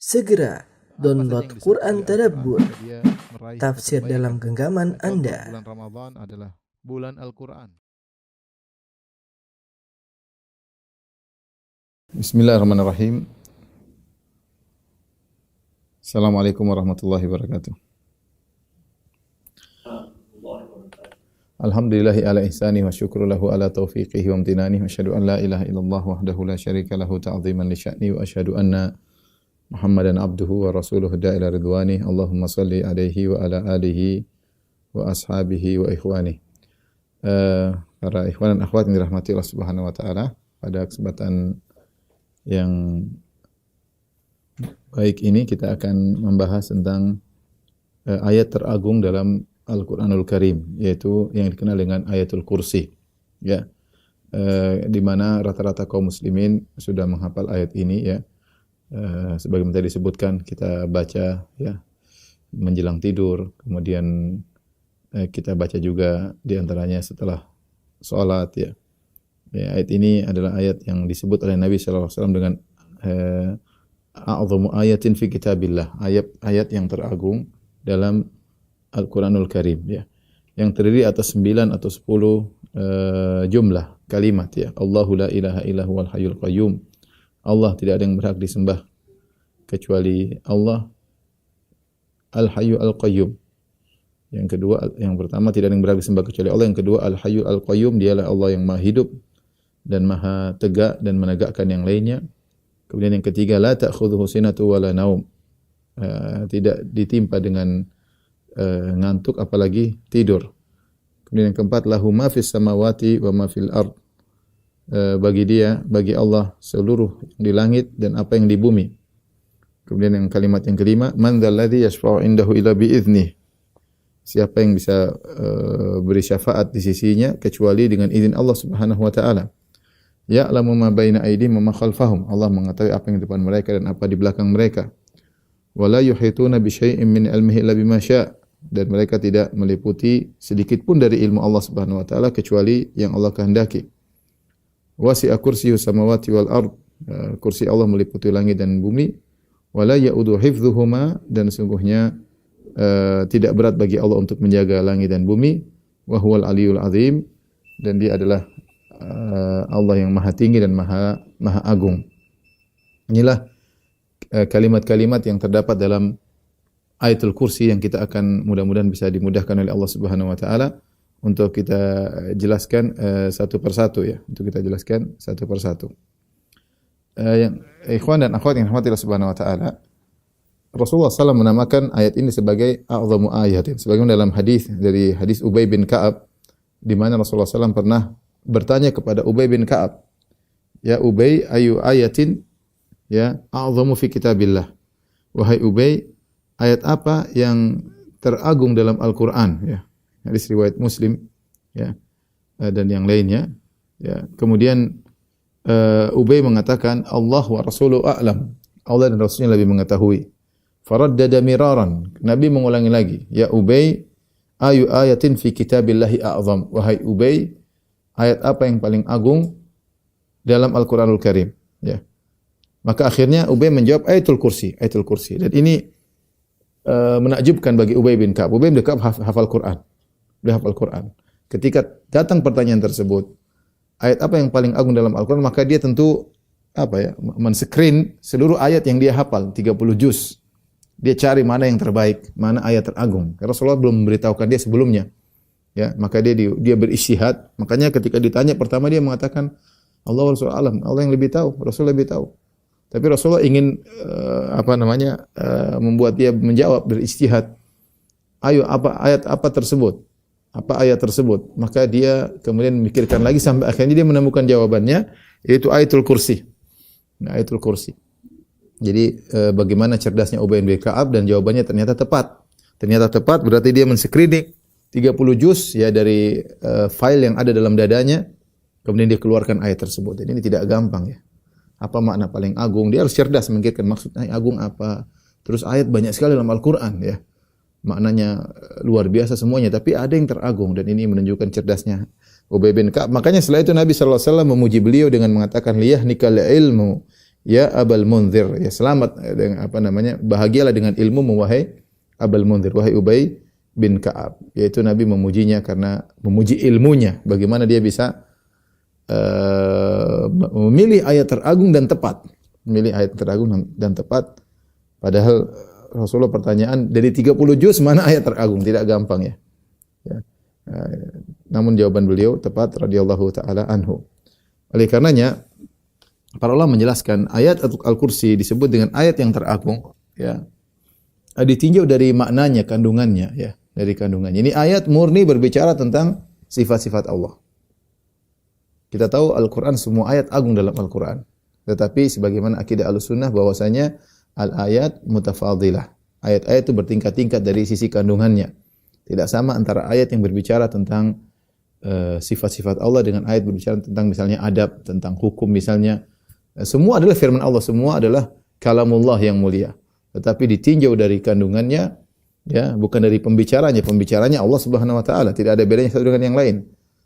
Segera download yang Quran disebut oleh Tadabbur, Al-Quran, dia meraih tafsir kebaikan. dalam genggaman Contoh, Anda. bulan Ramadan adalah bulan Al-Quran. Bismillahirrahmanirrahim. Assalamualaikum warahmatullahi wabarakatuh. Alhamdulillahi ala ihsani wa syukru lahu ala taufiqihi wa amtinani wa asyhadu an la ilaha illallah wahdahu la syarika lahu ta'ziman li sya'ni wa asyhadu anna Muhammadan abduhu wa rasuluhu da'ila ridwani. Allahumma salli alaihi wa ala alihi wa ashabihi wa ikhwani. Para ikhwan dan akhwat yang dirahmati Allah Subhanahu wa taala, pada kesempatan yang baik ini kita akan membahas tentang ayat teragung dalam Al-Qur'anul Karim, yaitu yang dikenal dengan ayatul kursi, ya. Di mana rata-rata kaum muslimin sudah menghafal ayat ini, ya. Sebagaimana tadi disebutkan, kita baca, ya, menjelang tidur, kemudian kita baca juga di antaranya setelah salat, ya. Ya, ayat ini adalah ayat yang disebut oleh Nabi sallallahu alaihi wasallam dengan a'dhamu ayatin fi kitabillah, ayat yang teragung dalam Al-Qur'anul Karim, ya. Yang terdiri atas 9 atau 10 jumlah kalimat, ya. Allahu la ilaha illa huwal hayyul qayyum. Allah tidak ada yang berhak disembah kecuali Allah, Al-Hayyu Al-Qayyum. Yang kedua, yang pertama tidak ada yang berhak disembah kecuali Allah. Yang kedua, Al-Hayyu Al-Qayyum, dialah Allah yang Maha hidup dan Maha tegak dan menegakkan yang lainnya. Kemudian yang ketiga, la ta'khudhuhu sinatu wala naum. Tidak ditimpa dengan ngantuk apalagi tidur. Kemudian yang keempat, lahu ma fis samawati wa ma fil ard. Bagi Allah seluruh yang di langit dan apa yang di bumi. Kemudian yang kalimat yang kelima, man dzalladzi yashfa'u indahu illa bi'idznih. Siapa yang bisa beri syafaat di sisinya kecuali dengan izin Allah Subhanahu wa taala. Ya'lamu ma baina aydihim wa ma khalfahum. Allah mengetahui apa yang di depan mereka dan apa di belakang mereka. Wa la yuhituna bi syai'in min ilmihi illa bima syaa'. Dan mereka tidak meliputi sedikit pun dari ilmu Allah Subhanahu wa taala kecuali yang Allah kehendaki. Wasi'a kursiyyus samawati wal ard. Kursi Allah meliputi langit dan bumi. Wa la ya'udu hifdzuhuma, dan sungguhnya tidak berat bagi Allah untuk menjaga langit dan bumi. Wa huwal aliyyul azim, dan dia adalah Allah yang maha tinggi dan maha agung. Inilah kalimat-kalimat yang terdapat dalam ayatul kursi yang kita akan mudah-mudahan bisa dimudahkan oleh Allah Subhanahu wa taala untuk kita jelaskan satu persatu, ya. Untuk kita jelaskan satu persatu. Yang ikhwan dan akhwat yang dirahmati Allah Subhanahu wa taala, Rasulullah SAW menamakan ayat ini sebagai a'dhamu ayatin. Sebagaimana dalam dari hadis Ubay bin Ka'ab, di mana Rasulullah SAW pernah bertanya kepada Ubay bin Ka'ab, ya Ubay, ayu ayatin, ya, a'dhamu fi kitabillah. Wahai Ubay, ayat apa yang teragung dalam Al-Qur'an, ya. Hadis riwayat Muslim, ya, dan yang lainnya, ya. Kemudian Ubay mengatakan, Allah wa rasuluhu a'lam. Allah dan Rasulnya lebih mengetahui. Faraddada miraran. Nabi mengulangi lagi, ya Ubay, ayu ayatin fi kitabillahi a'zam. Wahai Ubay, ayat apa yang paling agung dalam Al-Qur'anul Karim, ya. Maka akhirnya Ubay menjawab ayatul kursi. Dan ini menakjubkan bagi Ubay bin Ka'ab. Ubay bin Ka'ab hafal Quran. Dia hafal Quran. Ketika datang pertanyaan tersebut, ayat apa yang paling agung dalam Al-Quran, maka dia tentu men-screen seluruh ayat yang dia hafal, 30 juz. Dia cari mana yang terbaik, mana ayat teragung. Karena Rasulullah belum memberitahukan dia sebelumnya. Ya, maka dia beristihad. Makanya ketika ditanya pertama dia mengatakan Allah wa Rasul alam, Allah yang lebih tahu, Rasul lebih tahu. Tapi Rasulullah ingin membuat dia menjawab, beristihad. Ayo, ayat tersebut? Maka dia kemudian memikirkan lagi sampai akhirnya dia menemukan jawabannya, yaitu ayatul kursi. Nah, ayatul kursi. Jadi bagaimana cerdasnya Ubay bin Ka'ab, dan jawabannya ternyata tepat. Berarti dia men-screening 30 juz, ya, dari file yang ada dalam dadanya, kemudian dia keluarkan ayat tersebut. Jadi ini tidak gampang, ya. Apa makna paling agung? Dia harus cerdas memikirkan maksudnya agung apa. Terus ayat banyak sekali dalam Al-Qur'an, ya. Maknanya luar biasa semuanya, tapi ada yang teragung, dan ini menunjukkan cerdasnya Ubay bin Ka'ab. Makanya setelah itu Nabi sallallahu alaihi wasallam memuji beliau dengan mengatakan liyahnikal ilmu ya Abal Munzir, ya selamat dengan apa namanya, bahagialah dengan ilmu wahai Abal Munzir, wahai Ubay bin Ka'ab. Yaitu Nabi memujinya karena memuji ilmunya, bagaimana dia bisa memilih ayat teragung dan tepat. Memilih ayat teragung dan tepat. Padahal Rasulullah pertanyaan dari 30 juz mana ayat teragung, tidak gampang ya. Ya. Namun jawaban beliau tepat radhiyallahu taala anhu. Oleh karenanya para ulama menjelaskan ayat Al-Kursi disebut dengan ayat yang teragung ya. Ditinjau dari maknanya, kandungannya ya, dari kandungannya. Ini ayat murni berbicara tentang sifat-sifat Allah. Kita tahu Al-Qur'an semua ayat agung dalam Al-Qur'an. Tetapi sebagaimana akidah Ahlussunnah bahwasanya al-ayat mutafadilah. Ayat-ayat itu bertingkat-tingkat dari sisi kandungannya. Tidak sama antara ayat yang berbicara tentang sifat-sifat Allah dengan ayat berbicara tentang misalnya adab, tentang hukum misalnya. Semua adalah firman Allah, semua adalah kalamullah yang mulia. Tetapi ditinjau dari kandungannya, ya, bukan dari pembicaranya. Pembicaranya Allah Subhanahu wa taala, tidak ada bedanya satu dengan yang lain.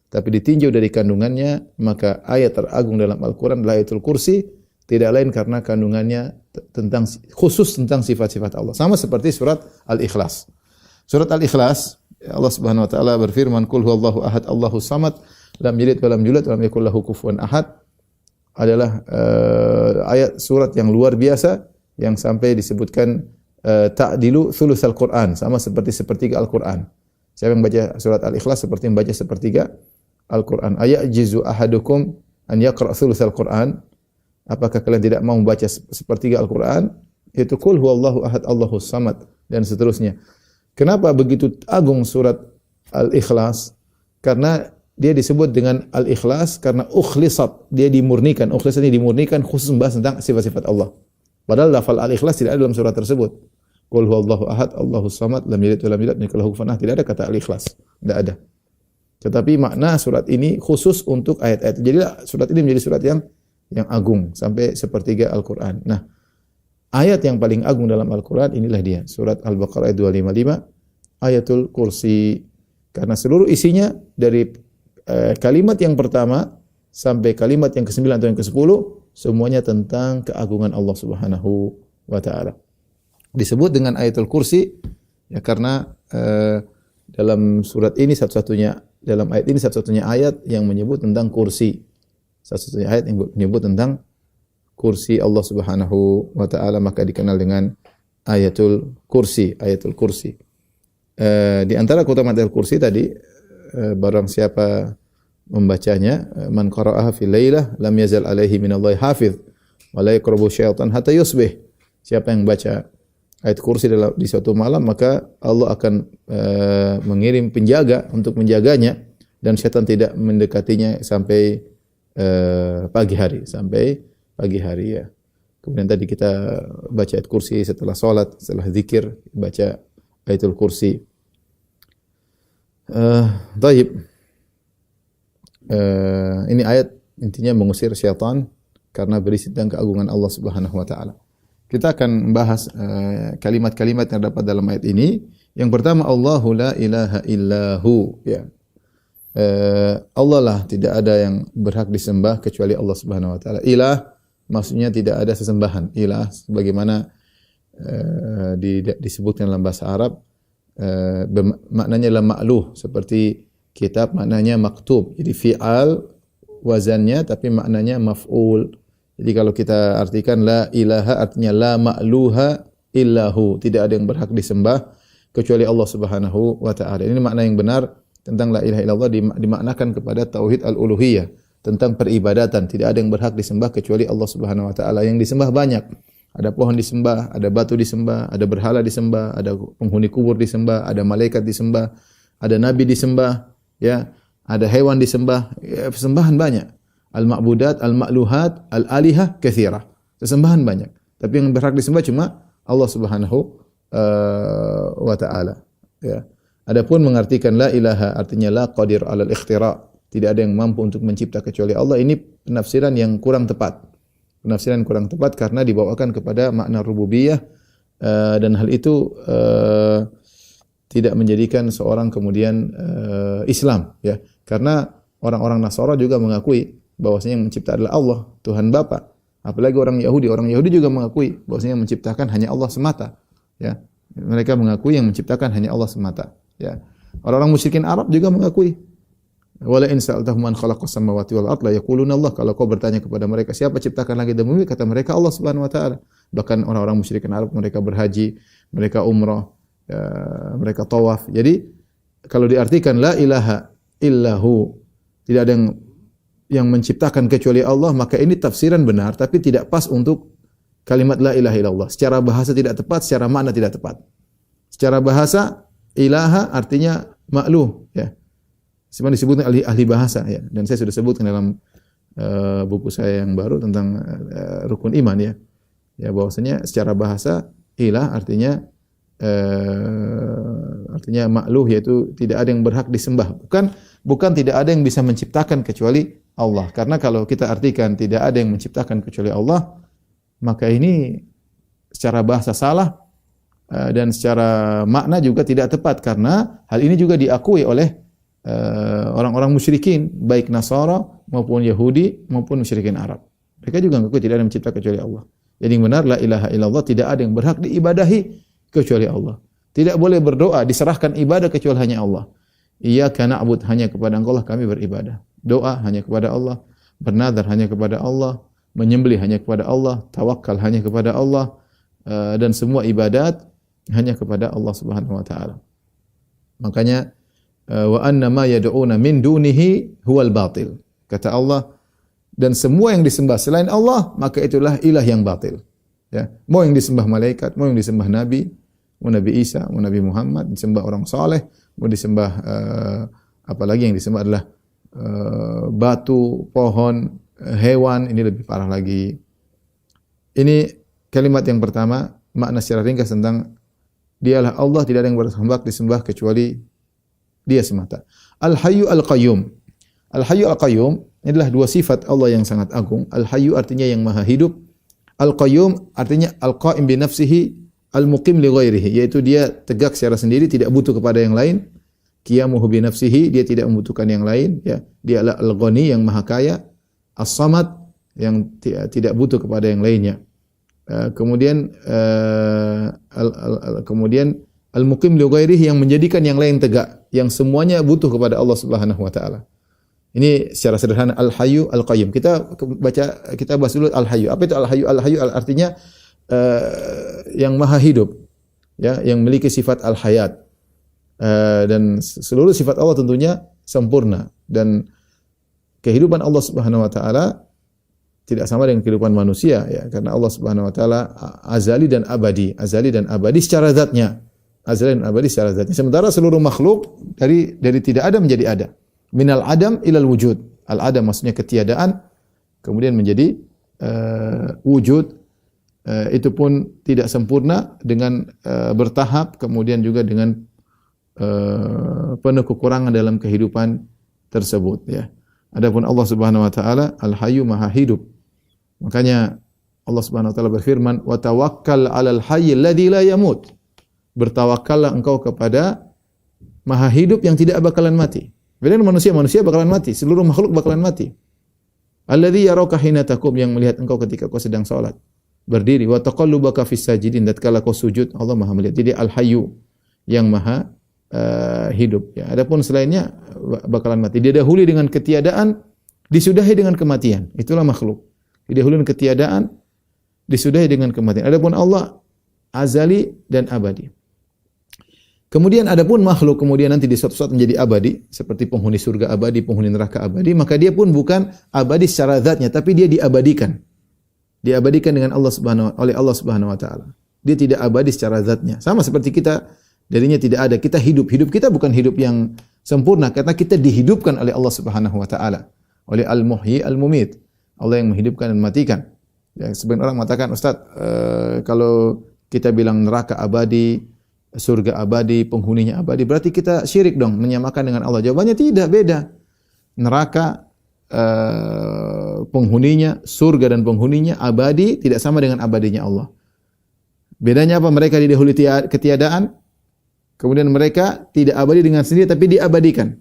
Tapi ditinjau dari kandungannya, maka ayat teragung dalam Al-Qur'an adalah Ayatul Kursi, tidak lain karena kandungannya tentang khusus tentang sifat-sifat Allah. Sama seperti surat Al-Ikhlas. Surat Al-Ikhlas, Allah Subhanahu wa taala berfirman, "Qul huwallahu ahad, Allahus samad, lam yalid wa lam yulad wa lam yakul lahu kufuwan ahad." Adalah ayat surat yang luar biasa yang sampai disebutkan ta'dilu thulutsal Qur'an, sama seperti sepertiga Al-Qur'an. Siapa yang baca surat Al-Ikhlas seperti membaca sepertiga Al-Qur'an. Ayajizu ahadukum an yaqra thulutsal Qur'an? Apakah kalian tidak mau membaca sepertiga Al-Qur'an? Itu qul huwallahu ahad, Allahus samad dan seterusnya. Kenapa begitu agung surat Al-Ikhlas? Karena dia disebut dengan Al-Ikhlas karena ukhlisat, dia dimurnikan. Ukhlisat ini dimurnikan khusus membahas tentang sifat-sifat Allah. Padahal lafal Al-Ikhlas tidak ada dalam surat tersebut. Qul huwallahu ahad, Allahus samad, lam yalid wa lam yulad wa lam yakul lahu kufuwan ahad. Tidak ada kata Al-Ikhlas. Tidak ada. Tetapi makna surat ini khusus untuk ayat-ayat. Jadi surat ini menjadi surat yang agung sampai sepertiga Al-Qur'an. Nah, ayat yang paling agung dalam Al-Qur'an inilah dia, surat Al-Baqarah ayat 255, Ayatul Kursi. Karena seluruh isinya dari kalimat yang pertama sampai kalimat yang ke-9 atau yang ke-10 semuanya tentang keagungan Allah Subhanahu wa taala. Disebut dengan Ayatul Kursi ya karena dalam surat ini dalam ayat ini satu-satunya ayat yang menyebut tentang kursi. Satu-satunya ayat yang menyebut tentang kursi Allah Subhanahu wa taala, maka dikenal dengan Ayatul Kursi, Ayatul Kursi. Di antara keutamaan Ayatul Kursi tadi, barang siapa membacanya, man qara'aha fil lailah lam yazal alaihi minallahi hafiz wa la yaqrabu syaitan hatta yusbih. Siapa yang baca ayat kursi di suatu malam, maka Allah akan mengirim penjaga untuk menjaganya dan syaitan tidak mendekatinya sampai pagi hari ya. Kemudian tadi kita baca ayat kursi setelah salat, setelah zikir, baca Ayatul Kursi. Baik. Ini ayat intinya mengusir syaitan karena berisi tentang keagungan Allah Subhanahu wa taala. Kita akan membahas kalimat-kalimat yang terdapat dalam ayat ini. Yang pertama, Allahu la ilaha illahu, ya. Allah lah, tidak ada yang berhak disembah kecuali Allah Subhanahu wa taala. Ilah maksudnya tidak ada sesembahan. Ilah sebagaimana disebutkan dalam bahasa Arab, maknanya adalah ma'luh, seperti kitab maknanya maktub. Jadi fi'al wazannya tapi maknanya maf'ul. Jadi kalau kita artikan la ilaha artinya la ma'luha illahu, tidak ada yang berhak disembah kecuali Allah Subhanahu wa taala. Ini makna yang benar tentang la ilaha illallah, dimaknakan kepada tauhid al-uluhiyah, tentang peribadatan. Tidak ada yang berhak disembah kecuali Allah Subhanahu wa taala. Yang disembah banyak. Ada pohon disembah, ada batu disembah, ada berhala disembah, ada penghuni kubur disembah, ada malaikat disembah, ada nabi disembah, ya, ada hewan disembah, ya, sembahan banyak. Al-ma'budat, al-ma'luhat, al-alihah katsirah. Sesembahan banyak. Tapi yang berhak disembah cuma Allah Subhanahu wa taala, ya. Adapun mengartikan la ilaha artinya la qadir 'alal ikhtira', tidak ada yang mampu untuk mencipta kecuali Allah. Ini penafsiran yang kurang tepat. Penafsiran kurang tepat karena dibawakan kepada makna rububiyah, dan hal itu tidak menjadikan seorang kemudian Islam, ya. Karena orang-orang Nasara juga mengakui bahwasanya yang mencipta adalah Allah, Tuhan Bapa. Apalagi orang Yahudi juga mengakui bahwasanya yang menciptakan hanya Allah semata. Ya. Mereka mengakui yang menciptakan hanya Allah semata. Ya. Orang-orang musyrikin Arab juga mengakui. Wala in sa'altahum man khalaqas samawati wal ardh la yaquluna Allah. Kalau kau bertanya kepada mereka siapa ciptakan langit dan bumi, kata mereka Allah Subhanahu wa taala. Bahkan orang-orang musyrikin Arab mereka berhaji, mereka umrah, mereka tawaf. Jadi kalau diartikan la ilaha illahu, tidak ada yang menciptakan kecuali Allah, maka ini tafsiran benar tapi tidak pas untuk kalimat la ilaha illallah. Secara bahasa tidak tepat, secara makna tidak tepat. Secara bahasa ilaha artinya makluh, ya. Sebenarnya disebutkan ahli bahasa, ya. Dan saya sudah sebutkan dalam buku saya yang baru tentang rukun iman, ya. Ya, bahwasanya secara bahasa ilah artinya makluh, yaitu tidak ada yang berhak disembah. Bukan tidak ada yang bisa menciptakan kecuali Allah. Karena kalau kita artikan tidak ada yang menciptakan kecuali Allah, maka ini secara bahasa salah dan secara makna juga tidak tepat, karena hal ini juga diakui oleh orang-orang musyrikin, baik Nasara maupun Yahudi maupun musyrikin Arab. Mereka juga mengakui tidak ada yang mencipta kecuali Allah. Jadi yang benar la ilaha illallah, tidak ada yang berhak diibadahi kecuali Allah. Tidak boleh berdoa diserahkan ibadah kecuali hanya Allah. Iyyaka na'bud, hanya kepada Engkau lah kami beribadah. Doa hanya kepada Allah, bernadar hanya kepada Allah, menyembelih hanya kepada Allah, tawakal hanya kepada Allah, dan semua ibadat hanya kepada Allah Subhanahu wa taala. Makanya wa anna ma yad'una min dunihi huwal batil. Kata Allah, dan semua yang disembah selain Allah, maka itulah ilah yang batil. Ya, mau yang disembah malaikat, mau yang disembah nabi, mau Nabi Isa, mau Nabi Muhammad, disembah orang saleh, mau disembah apalagi yang disembah adalah batu, pohon, hewan, ini lebih parah lagi. Ini kalimat yang pertama, makna secara ringkas tentang dialah Allah, tidak ada yang berhak disembah kecuali Dia semata. Al-Hayyu Al-Qayyum. Al-Hayyu Al-Qayyum ini adalah dua sifat Allah yang sangat agung. Al-Hayyu artinya yang maha hidup. Al-Qayyum artinya al-Qa'im bi nafsihi, al-Muqim li ghairihi, yaitu dia tegak secara sendiri, tidak butuh kepada yang lain. Qiyamuhu bi nafsihi, dia tidak membutuhkan yang lain, ya. Dia adalah Al-Ghani yang maha kaya, As-Samad yang tidak butuh kepada yang lainnya. Kemudian Al-Muqim li ghairihi, yang menjadikan yang lain tegak, yang semuanya butuh kepada Allah Subhanahu wa taala. Ini secara sederhana Al-Hayyu Al-Qayyum. Kita bahas dulu Al-Hayyu. Apa itu Al-Hayyu? Al-Hayyu artinya yang maha hidup, ya, yang memiliki sifat al-hayat. Dan seluruh sifat Allah tentunya sempurna, dan kehidupan Allah Subhanahu wa taala tidak sama dengan kehidupan manusia, ya, karena Allah Subhanahu wa taala azali dan abadi secara zatnya. Azali dan abadi secara zatnya. Sementara seluruh makhluk dari tidak ada menjadi ada. Minal adam ilal wujud. Al-adam maksudnya ketiadaan, kemudian menjadi wujud. Itu pun tidak sempurna, dengan bertahap, kemudian juga dengan penuh kekurangan dalam kehidupan tersebut, ya. Adapun Allah Subhanahu wa taala Al-Hayyu maha hidup. Makanya Allah Subhanahu wa taala berfirman, "Wa tawakkal 'alal hayyil ladzi la yamut." Bertawakkallah engkau kepada maha hidup yang tidak bakalan mati. Beda dengan manusia bakalan mati, seluruh makhluk bakalan mati. Alladzi yaraka hina taqum, yang melihat engkau ketika kau sedang salat, berdiri. Wa taqallubaka fis sajidin, tatkala kau sujud, Allah Maha melihat. Jadi Al-Hayyu yang maha hidup, ya. Adapun selainnya bakalan mati. Didahului dengan ketiadaan, disudahi dengan kematian. Itulah makhluk. Didahului dengan ketiadaan, disudahi dengan kematian. Adapun Allah azali dan abadi. Kemudian adapun makhluk kemudian nanti di suatu saat menjadi abadi, seperti penghuni surga abadi, penghuni neraka abadi, maka dia pun bukan abadi secara zatnya, tapi dia diabadikan. Diabadikan dengan oleh Allah Subhanahu wa taala. Dia tidak abadi secara zatnya. Sama seperti kita, darinya tidak ada, kita hidup. Hidup kita bukan hidup yang sempurna, karena kita dihidupkan oleh Allah Subhanahu wa taala, oleh Al-Muhyi Al-Mumit. Allah yang menghidupkan dan mematikan. Ya, sebagian orang mengatakan, Ustaz, kalau kita bilang neraka abadi, surga abadi, penghuninya abadi, berarti kita syirik dong, menyamakan dengan Allah. Jawabannya tidak, beda. Neraka penghuninya, surga dan penghuninya abadi tidak sama dengan abadinya Allah. Bedanya apa? Mereka didahului ketiadaan, kemudian mereka tidak abadi dengan sendiri, tapi diabadikan.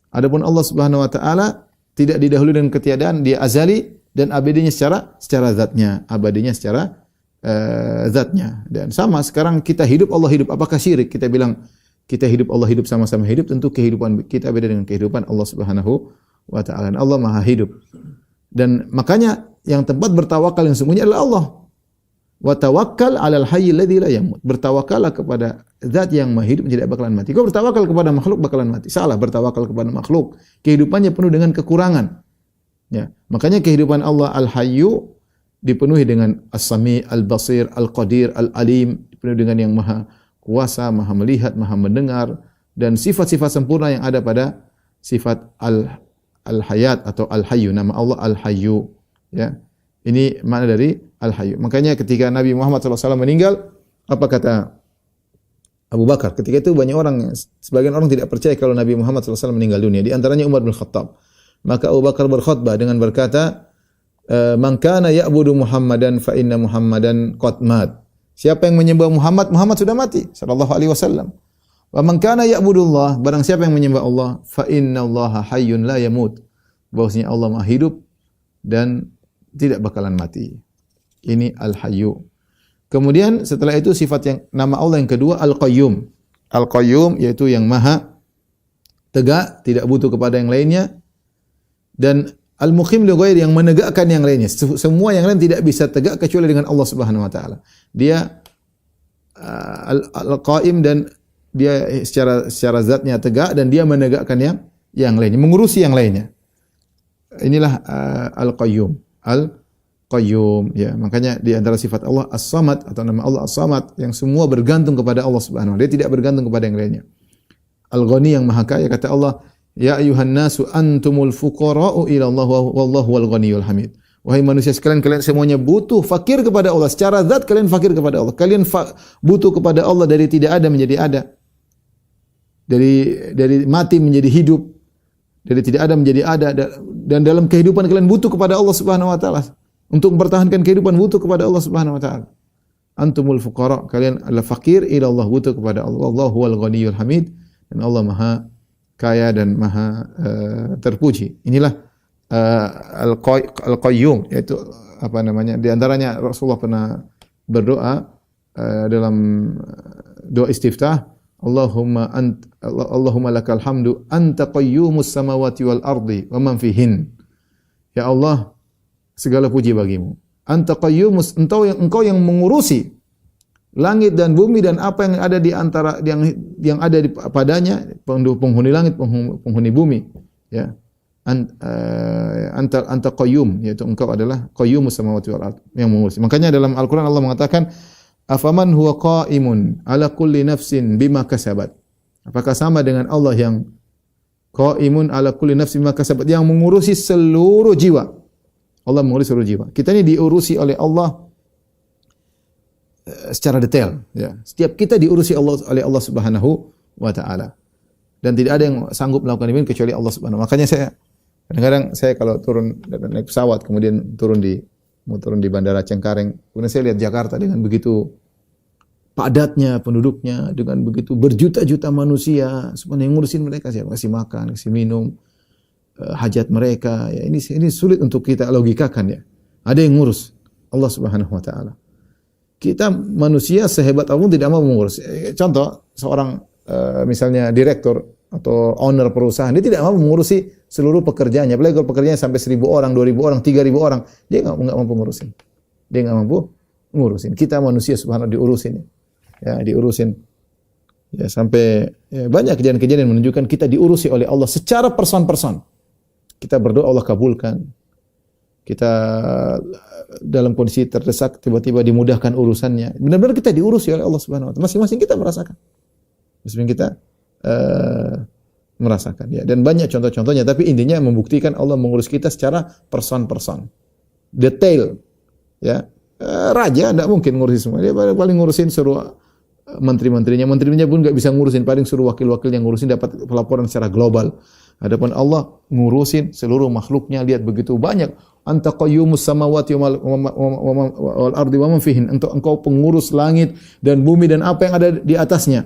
Adapun Allah Subhanahu wa taala tidak didahului dengan ketiadaan, dia azali dan abadinya secara zatnya, abadinya secara zatnya. Dan sama sekarang kita hidup, Allah hidup. Apakah syirik kita bilang kita hidup, Allah hidup, sama-sama hidup? Tentu kehidupan kita beda dengan kehidupan Allah Subhanahu wa taala. Allah Maha hidup. Dan makanya yang tempat bertawakal yang sesungguhnya adalah Allah. Wa tawakkal 'alal hayyil ladzi la yamut. Bertawakallah kepada zat yang Maha hidup, tidak bakalan mati. Kau bertawakal kepada makhluk bakalan mati. Salah, bertawakal kepada makhluk. Kehidupannya penuh dengan kekurangan. Ya, makanya kehidupan Allah Al-Hayyu dipenuhi dengan As-Sami', Al-Basir, Al-Qadir, Al-Alim, dipenuhi dengan yang Maha kuasa, Maha melihat, Maha mendengar, dan sifat-sifat sempurna yang ada pada sifat Al-Hayat atau Al-Hayyu. Nama Allah Al-Hayyu. Ya. Ini makna dari Al-Hayyu. Makanya ketika Nabi Muhammad SAW meninggal, apa kata Abu Bakar? Ketika itu banyak orang, sebagian orang tidak percaya kalau Nabi Muhammad SAW meninggal dunia. Di antaranya Umar bin Khattab. Maka Abu Bakar berkhutbah dengan berkata, "Man kana ya'budu Muhammadan fa inna Muhammadan qad mat." Siapa yang menyembah Muhammad, Muhammad sudah mati sallallahu alaihi wasallam. Wa man kana ya'budullah, barang siapa yang menyembah Allah, fa innallaha hayyun la yamut. Bahwasanya Allah Maha hidup dan tidak bakalan mati. Ini Al-Hayyu. Kemudian setelah itu sifat yang nama Allah yang kedua Al-Qayyum. Al-Qayyum yaitu yang Maha tegak, tidak butuh kepada yang lainnya, dan Al-Muqim li ghairi, yang menegakkan yang lainnya. Semua yang lain tidak bisa tegak kecuali dengan Allah Subhanahu wa taala. Dia Al-Qaim, dan dia secara zatnya tegak, dan dia menegakkan yang lainnya, mengurusi yang lainnya. Inilah Al-Qayyum. Al-Qayyum, ya. Makanya di antara sifat Allah As-Samad, atau nama Allah As-Samad, yang semua bergantung kepada Allah Subhanahu wa taala. Dia tidak bergantung kepada yang lainnya. Al-Ghani, yang Maha Kaya, kata Allah, "Ya ayuhan nasu antumul fuqara'u ila Allah wallahu wal ghaniyul hamid." Wahai manusia sekalian, kalian semuanya butuh, fakir kepada Allah. Secara zat kalian fakir kepada Allah. Kalian butuh kepada Allah dari tidak ada menjadi ada. Dari mati menjadi hidup. Dari tidak ada menjadi ada, dan dalam kehidupan kalian butuh kepada Allah Subhanahu wa taala. Untuk mempertahankan kehidupan butuh kepada Allah Subhanahu wa taala. Antumul fuqara, kalian adalah fakir ila Allah, butuh kepada Allah. Wallahu wal ghaniyul hamid, dan Allah Maha Kaya dan Maha terpuji. Inilah Al-Qayyum, yaitu apa namanya? Di antaranya Rasulullah pernah berdoa dalam doa istiftah, Allahumma lakal hamdu anta qayyumus samawati wal ardi wa man fihin. Ya Allah, segala puji bagimu. Anta qayyumus, engkau yang mengurusi langit dan bumi dan apa yang ada di antara yang ada padanya, penghuni langit, penghuni bumi, ya. Anta qayyum, yaitu engkau adalah qayyumus samawati wal ardh, yang mengurusi. Makanya dalam Al-Qur'an Allah mengatakan, afaman huwa qa'imun ala kulli nafsin bima kasabat. Apakah sama dengan Allah yang qa'imun ala kulli nafsin bima kasabat, yang mengurusi seluruh jiwa. Allah mengurusi seluruh jiwa. Kita ini diurusi oleh Allah secara detail, ya. Setiap kita diurusi oleh Allah Subhanahu wa taala. Dan tidak ada yang sanggup melakukan ini kecuali Allah Subhanahu. Makanya kadang-kadang saya kalau turun naik pesawat, kemudian mau turun di Bandara Cengkareng, kemudian saya lihat Jakarta dengan begitu padatnya penduduknya, dengan begitu berjuta-juta manusia, semuanya yang ngurusin mereka, siapa kasih makan, kasih minum, hajat mereka. Ya, ini sulit untuk kita logikakan, ya. Ada yang ngurus, Allah Subhanahu wa taala. Kita manusia sehebat apapun tidak mau mengurus. Contoh, seorang misalnya direktur atau owner perusahaan, dia tidak mau mengurusi seluruh pekerjaannya. Apalagi kalau pekerjaannya sampai 1.000 orang, 2.000 orang, 3.000 orang, dia nggak mampu ngurusin. Dia nggak mampu ngurusin. Kita manusia subhanallah diurusin, ya, diurusin. Ya, sampai banyak kejadian-kejadian menunjukkan kita diurusi oleh Allah secara person-person. Kita berdoa Allah kabulkan. Kita dalam kondisi terdesak tiba-tiba dimudahkan urusannya. Benar-benar kita diurusi oleh Allah Subhanahu wa taala. Masing-masing kita merasakan. Masing-masing kita merasakan, ya. Dan banyak contoh-contohnya, tapi intinya membuktikan Allah mengurus kita secara person-person. Detail, ya. Raja enggak mungkin ngurusin semua. Dia paling ngurusin suruh menteri-menterinya. Menterinya pun enggak bisa ngurusin, paling suruh wakil-wakil yang ngurusin, dapat pelaporan secara global. Adapun Allah ngurusin seluruh makhluknya. Lihat begitu banyak. Anta qayyumus samawati wal ardi wa man fihin. Engkau pengurus langit dan bumi dan apa yang ada di atasnya.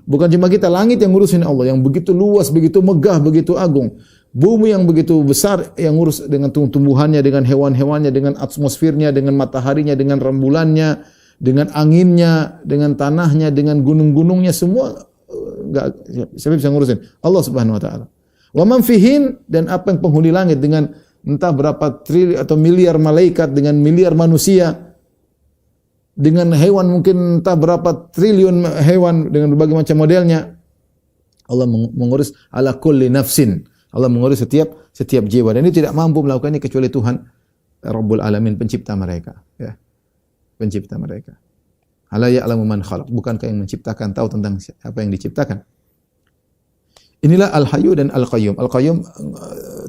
Bukan cuma kita, langit yang ngurusin Allah, yang begitu luas, begitu megah, begitu agung. Bumi yang begitu besar yang ngurus dengan tumbuhannya, dengan hewan-hewannya, dengan atmosfernya, dengan mataharinya, dengan rembulannya, dengan anginnya, dengan tanahnya, dengan gunung-gunungnya, semua enggak siapa bisa ngurusin? Allah Subhanahu wa taala. Wa man fihin, dan apa yang penghuni langit dengan entah berapa triliun atau miliar malaikat, dengan miliar manusia, dengan hewan mungkin entah berapa triliun hewan dengan berbagai macam modelnya. Allah mengurus ala kulli nafsin. Allah mengurus setiap jiwa, dan ini tidak mampu melakukannya kecuali Tuhan Rabbul Alamin, pencipta mereka, ya. Pencipta mereka. Ala ya'lamu man khalaq, bukankah yang menciptakan tahu tentang apa yang diciptakan? Inilah Al-Hayyu dan Al-Qayyum. Al-Qayyum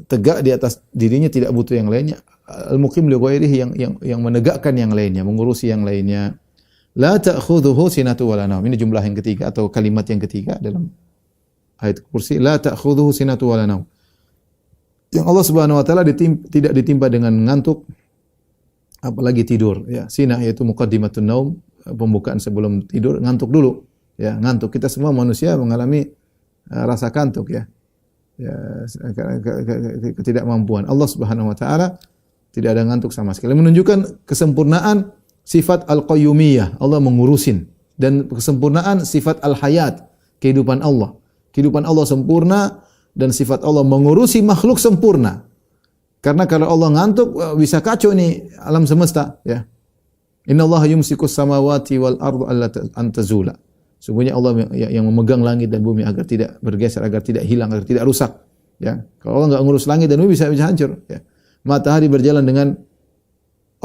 tegak di atas dirinya, tidak butuh yang lainnya. Al-Muqim li ghairihi, yang menegakkan yang lainnya, mengurusi yang lainnya. La ta'khudhuhu sinatu wala naum. Ini jumlah yang ketiga atau kalimat yang ketiga dalam ayat kursi. La ta'khudhuhu sinatu wala naum. Yang Allah Subhanahu wa taala tidak ditimpa dengan ngantuk, apalagi tidur, ya. Sinah yaitu muqaddimatun naum, pembukaan sebelum tidur, ngantuk dulu, ya, ngantuk. Kita semua manusia mengalami rasa kantuk, ya. Ya, ketidakmampuan. Allah Subhanahu wa taala tidak ada ngantuk sama sekali, menunjukkan kesempurnaan sifat al-qayyumiyah, Allah mengurusin, dan kesempurnaan sifat al-hayat, kehidupan Allah. Kehidupan Allah sempurna dan sifat Allah mengurusi makhluk sempurna. Karena kalau Allah ngantuk bisa kacau nih alam semesta, ya. Innallaha yumsikus samawati wal ardu alla antazula. Sungguhnya Allah yang memegang langit dan bumi agar tidak bergeser, agar tidak hilang, agar tidak rusak, ya. Kalau Allah enggak ngurus langit dan bumi bisa hancur, ya. Matahari berjalan dengan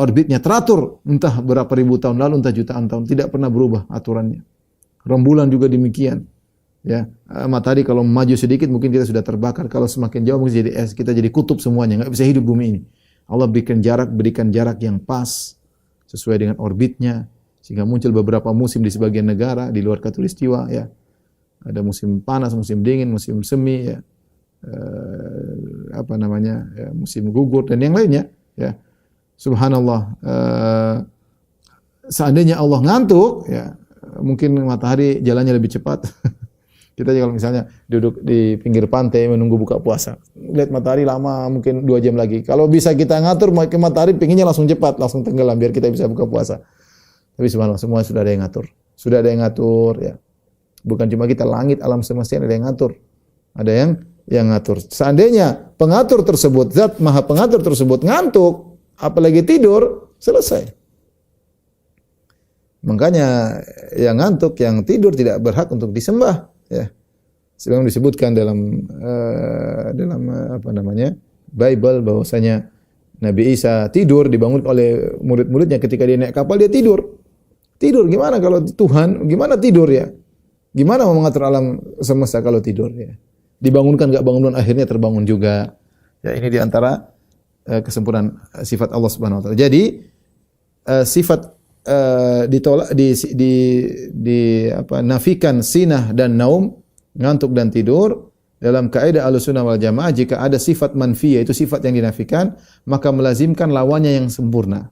orbitnya teratur, entah berapa ribu tahun lalu, entah jutaan tahun, tidak pernah berubah aturannya. Rembulan juga demikian. Ya, matahari kalau maju sedikit mungkin kita sudah terbakar, kalau semakin jauh mungkin jadi es, kita jadi kutub semuanya, enggak bisa hidup bumi ini. Allah berikan jarak yang pas sesuai dengan orbitnya, sehingga muncul beberapa musim di sebagian negara di luar khatulistiwa, ya. Ada musim panas, musim dingin, musim semi, ya. Ya, musim gugur dan yang lainnya, ya. Subhanallah. Seandainya Allah ngantuk, ya, mungkin matahari jalannya lebih cepat. Kita kalau misalnya duduk di pinggir pantai menunggu buka puasa, lihat matahari lama, mungkin 2 jam lagi. Kalau bisa kita ngatur ke matahari, pinginnya langsung cepat, langsung tenggelam biar kita bisa buka puasa. Tapi subhanallah, semua sudah ada yang ngatur. Sudah ada yang ngatur, ya. Bukan cuma kita, langit, alam semesta ada yang ngatur. Ada yang ngatur. Seandainya pengatur tersebut, zat maha pengatur tersebut ngantuk, apalagi tidur, selesai. Makanya yang ngantuk, yang tidur tidak berhak untuk disembah, ya. Sebagaimana disebutkan dalam Bible, bahwasanya Nabi Isa tidur, dibangun oleh murid-muridnya ketika dia naik kapal, dia tidur. Tidur, gimana kalau Tuhan, gimana tidur, ya? Gimana mau mengatur alam semesta kalau tidur, ya? Dibangunkan enggak bangun, akhirnya terbangun juga. Ya, ini di antara kesempurnaan sifat Allah Subhanahu wa taala. Jadi sifat ditolak, nafikan sinah dan naum, ngantuk dan tidur. Dalam kaidah Ahlussunnah wal Jamaah, jika ada sifat manfiyah, itu sifat yang dinafikan, maka melazimkan lawannya yang sempurna.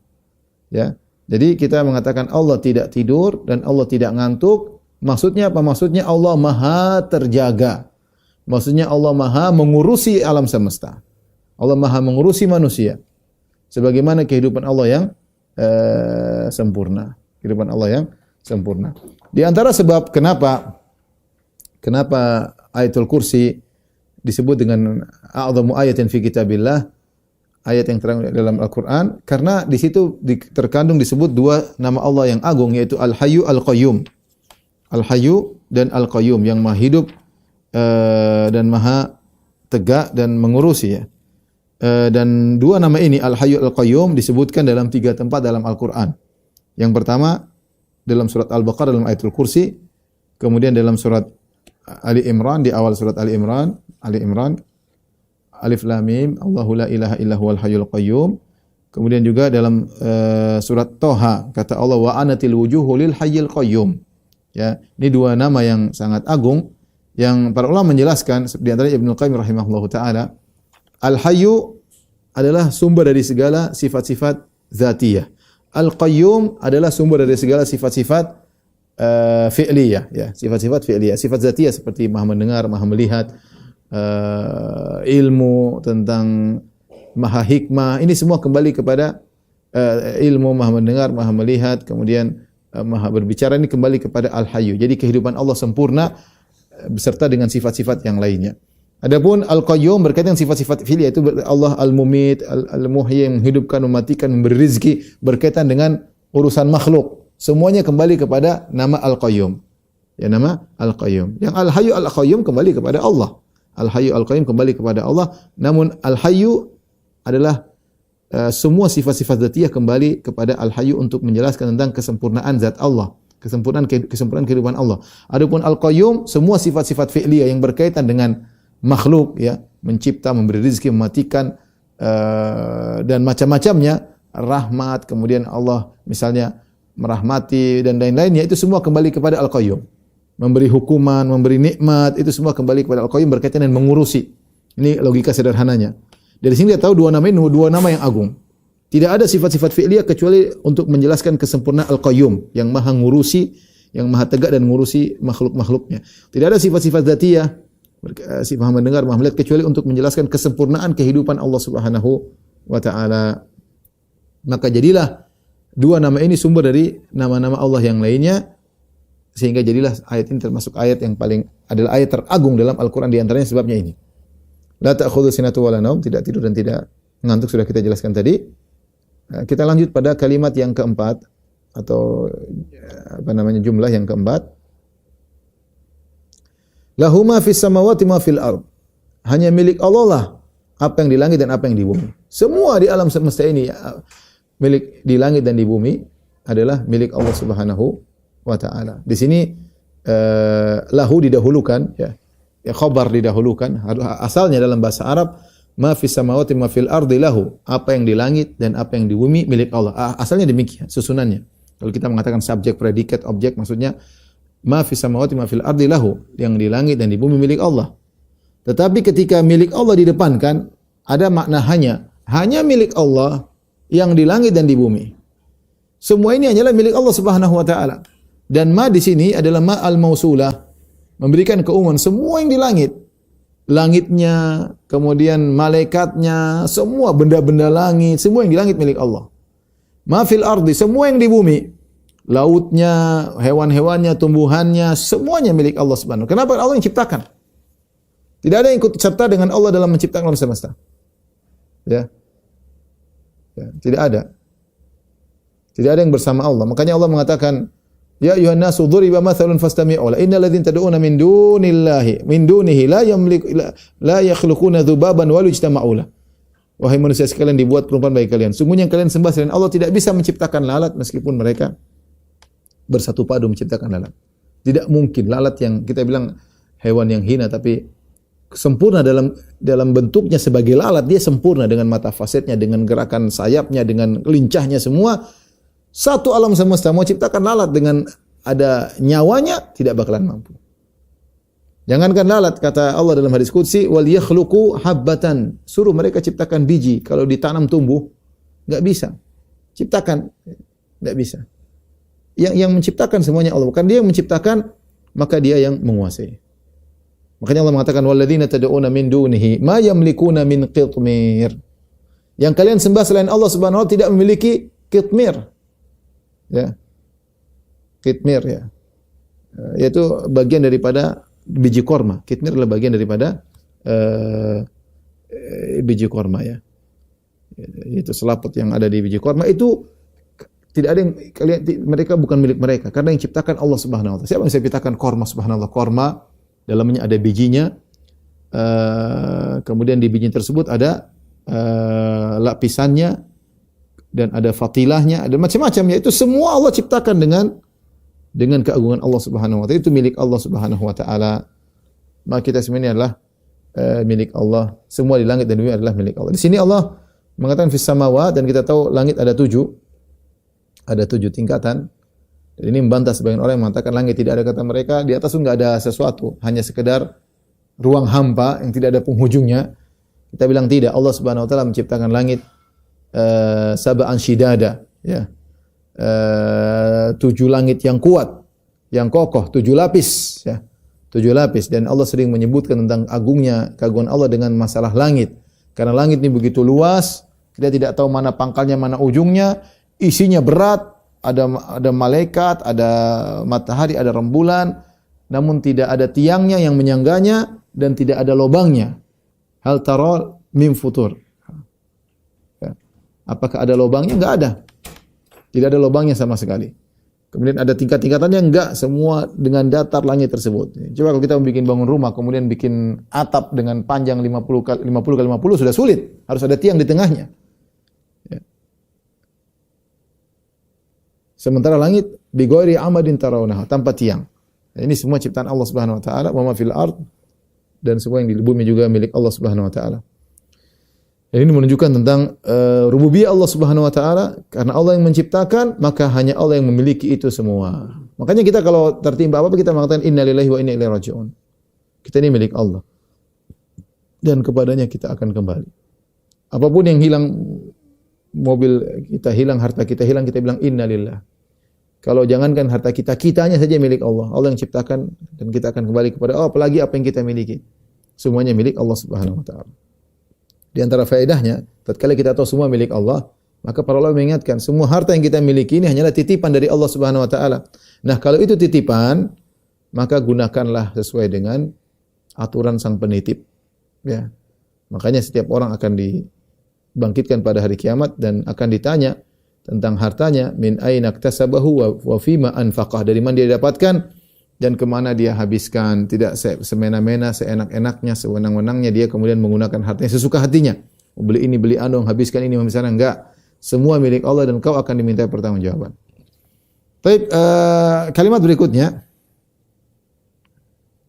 Ya. Jadi kita mengatakan Allah tidak tidur dan Allah tidak ngantuk, maksudnya apa? Maksudnya Allah Maha terjaga. Maksudnya Allah Maha mengurusi alam semesta. Allah Maha mengurusi manusia. Sebagaimana kehidupan Allah yang sempurna. Kehidupan Allah yang sempurna. Di antara sebab kenapa Ayatul Kursi disebut dengan a'dhamu ayatin fi kitabillah, ayat yang terang dalam Al-Qur'an, karena di situ terkandung disebut 2 nama Allah yang agung, yaitu Al-Hayyu Al-Qayyum. Al-Hayyu dan Al-Qayyum, yang Maha hidup dan Maha tegak dan mengurusi, ya. Dan 2 nama ini Al-Hayyu Al-Qayyum disebutkan dalam 3 tempat dalam Al-Qur'an. Yang pertama dalam surat Al-Baqarah dalam Ayatul Kursi, kemudian dalam surat Ali Imran, di awal surat Ali Imran, Alif Lam Mim, Allahu la ilaha illa huwal hayyul qayyum. Kemudian juga dalam surat Toha, kata Allah, wa anatil wujuhu lil hayyil qayyum. Ya, ini 2 nama yang sangat agung yang para ulama menjelaskan, di antaranya Ibnu Qayyim rahimahullahu taala, Al-Hayyu adalah sumber dari segala sifat-sifat zatiyah. Al-Qayyum adalah sumber dari segala sifat-sifat fi'liyah, ya, sifat-sifat fi'liyah. Sifat zatiyah seperti Maha mendengar, Maha melihat, ilmu, tentang maha hikmah. Ini semua kembali kepada ilmu, maha mendengar, maha melihat, kemudian maha berbicara. Ini kembali kepada Al-Hayyu. Jadi kehidupan Allah sempurna beserta dengan sifat-sifat yang lainnya. Adapun Al-Qayyum berkaitan dengan sifat-sifat fi'liyah, itu Allah Al-Mumit, Al-Muhyi, yang menghidupkan, mematikan, memberi rezeki, berkaitan dengan urusan makhluk. Semuanya kembali kepada nama Al-Qayyum. Ya, nama Al-Qayyum. Yang Al-Hayyu Al-Qayyum kembali kepada Allah. Al-Hayyu Al-Qayyum kembali kepada Allah. Namun Al-Hayyu adalah semua sifat-sifat dzatiyah kembali kepada Al-Hayyu untuk menjelaskan tentang kesempurnaan zat Allah, kesempurnaan kehidupan Allah. Adapun Al-Qayyum semua sifat-sifat fi'liyah yang berkaitan dengan makhluk, ya, mencipta, memberi rezeki, mematikan, dan macam-macamnya, rahmat, kemudian Allah misalnya merahmati dan lain-lainnya, itu semua kembali kepada Al-Qayyum. Memberi hukuman, memberi nikmat, itu semua kembali kepada Al-Qayyum berkaitan dengan mengurusi. Ini logika sederhananya. Dari sini kita tahu dua nama ini dua nama yang agung. Tidak ada sifat-sifat fi'liyah kecuali untuk menjelaskan kesempurnaan Al-Qayyum yang maha ngurusi, yang maha tegak dan ngurusi makhluk-makhluknya. Tidak ada sifat-sifat dzatiyah, si maha mendengar, maha melihat, kecuali untuk menjelaskan kesempurnaan kehidupan Allah Subhanahu wa taala. Maka jadilah dua nama ini sumber dari nama-nama Allah yang lainnya, sehingga jadilah ayat ini termasuk ayat yang paling adalah ayat teragung dalam Al-Qur'an, di antaranya sebabnya ini. La ta'khudhu sinatu wala naum, tidak tidur dan tidak ngantuk, sudah kita jelaskan tadi. Kita lanjut pada kalimat yang keempat, atau jumlah yang keempat. Lahu ma fis samawati ma fil ard. Hanya milik Allah lah apa yang di langit dan apa yang di bumi. Semua di alam semesta ini milik di langit dan di bumi adalah milik Allah Subhanahu wa taala. Di sini lahu didahulukan, ya. Ya, khabar didahulukan. Asalnya dalam bahasa Arab ma fis samawati ma fil ardi lahu. Apa yang di langit dan apa yang di bumi milik Allah. Asalnya demikian susunannya. Kalau kita mengatakan subjek, predikat, objek, maksudnya ma fis samawati ma fil ardi lahu, yang di langit dan di bumi milik Allah. Tetapi ketika milik Allah didepankan, ada makna hanya milik Allah yang di langit dan di bumi. Semua ini hanyalah milik Allah Subhanahu wa taala. Dan ma di sini adalah ma al-mausulah, memberikan keumuman semua yang di langit. Langitnya, kemudian malaikatnya, semua benda-benda langit, semua yang di langit milik Allah. Ma fil ardi, semua yang di bumi. Lautnya, hewan-hewannya, tumbuhannya, semuanya milik Allah Subhanahu. Kenapa? Allah yang ciptakan. Tidak ada yang ikut serta dengan Allah dalam menciptakan alam semesta. Ya. Tidak ada. Tidak ada yang bersama Allah. Makanya Allah mengatakan, ya ayuhan nasu dhuriba mathalun fastami'u la innal ladzina tad'una min dunihi la yakhluquna dzubaban wa la yajtama'u la. Wahai manusia sekalian, dibuat perumpamaan bagi kalian. Sungguhnya yang kalian sembah selain Allah tidak bisa menciptakan lalat meskipun mereka bersatu padu menciptakan lalat. Tidak mungkin. Lalat yang kita bilang hewan yang hina tapi sempurna dalam bentuknya sebagai lalat, dia sempurna dengan mata fasetnya, dengan gerakan sayapnya, dengan lincahnya semua. Satu alam semesta mau ciptakan lalat dengan ada nyawanya tidak bakalan mampu. Jangankan lalat, kata Allah dalam hadis qudsi, wal yakhluqu habbatan. Suruh mereka ciptakan biji, kalau ditanam tumbuh enggak bisa. Ciptakan enggak bisa. Yang menciptakan semuanya Allah, bukan dia yang menciptakan, maka dia yang menguasai. Makanya Allah mengatakan walladzina tad'una min dunihi ma yamlikuna min qitmir. Yang kalian sembah selain Allah Subhanahu wa taala tidak memiliki qitmir. Ya. Qitmir, ya. Yaitu bagian daripada biji korma. Qitmir adalah bagian daripada biji korma, ya. Itu selaput yang ada di biji korma itu tidak ada yang mereka bukan milik mereka, karena yang ciptakan Allah Subhanahu wa taala. Siapa yang bisa ciptakan korma? Subhanallah, korma dalamnya ada bijinya, kemudian di biji tersebut ada lapisannya dan ada fatilahnya, ada macam-macam, yaitu semua Allah ciptakan dengan keagungan Allah Subhanahu wa taala. Itu milik Allah Subhanahu wa taala. Maka kita semuanya adalah milik Allah. Semua di langit dan bumi adalah milik Allah. Di sini Allah mengatakan fis samawat, dan kita tahu langit ada 7. Ada 7 tingkatan. Dan ini membantah sebagian orang yang mengatakan langit tidak ada, kata mereka di atas itu enggak ada sesuatu, hanya sekedar ruang hampa yang tidak ada penghujungnya. Kita bilang tidak. Allah Subhanahu wa taala menciptakan langit sab'an shidada, ya. 7 langit yang kuat, yang kokoh, 7 lapis, ya. 7 lapis. Dan Allah sering menyebutkan tentang agungnya, keagungan Allah dengan masalah langit. Karena langit ini begitu luas, kita tidak tahu mana pangkalnya, mana ujungnya, isinya berat, ada malaikat, ada matahari, ada rembulan, namun tidak ada tiangnya yang menyangganya dan tidak ada lubangnya. Hal tara min futur. Apakah ada lubangnya? Enggak ada. Tidak ada lubangnya sama sekali. Kemudian ada tingkat-tingkatannya? Enggak, semua dengan datar langit tersebut. Coba kalau kita bikin bangun rumah, kemudian bikin atap dengan panjang 50 kali 50 sudah sulit. Harus ada tiang di tengahnya. Ya. Sementara langit bighairi amadin tarawnaha, tanpa tiang. Ini semua ciptaan Allah Subhanahu wa taala, wa ma fil ard, dan semua yang di bumi juga milik Allah Subhanahu wa taala. Dan ini menunjukkan tentang rububiyah Allah Subhanahu wa taala, karena Allah yang menciptakan, maka hanya Allah yang memiliki itu semua. Makanya kita kalau tertimpa apa-apa kita mengatakan innalillahi wa inna ilaihi raji'un. Kita ini milik Allah. Dan kepadanya kita akan kembali. Apapun yang hilang, mobil kita hilang, harta kita hilang, kita bilang innalillah. Kalau jangankan harta kita, kitanya saja milik Allah. Allah yang ciptakan dan kita akan kembali kepada Allah, apalagi apa yang kita miliki. Semuanya milik Allah Subhanahu wa taala. Di antara faedahnya, tatkala kita tahu semua milik Allah, maka para ulama mengingatkan, semua harta yang kita miliki ini hanyalah titipan dari Allah Subhanahu wa taala. Nah, kalau itu titipan, maka gunakanlah sesuai dengan aturan sang penitip. Ya. Makanya setiap orang akan dibangkitkan pada hari kiamat dan akan ditanya tentang hartanya, min aina iktasabahu wa fima anfaqah, dari mana dia dapatkan dan kemana dia habiskan. Tidak semena-mena, seenak-enaknya, sewenang-wenangnya dia kemudian menggunakan hartanya sesuka hatinya. Beli ini, beli anu, habiskan ini, habiskan enggak. Semua milik Allah dan kau akan diminta pertanggungjawaban. Baik, kalimat berikutnya.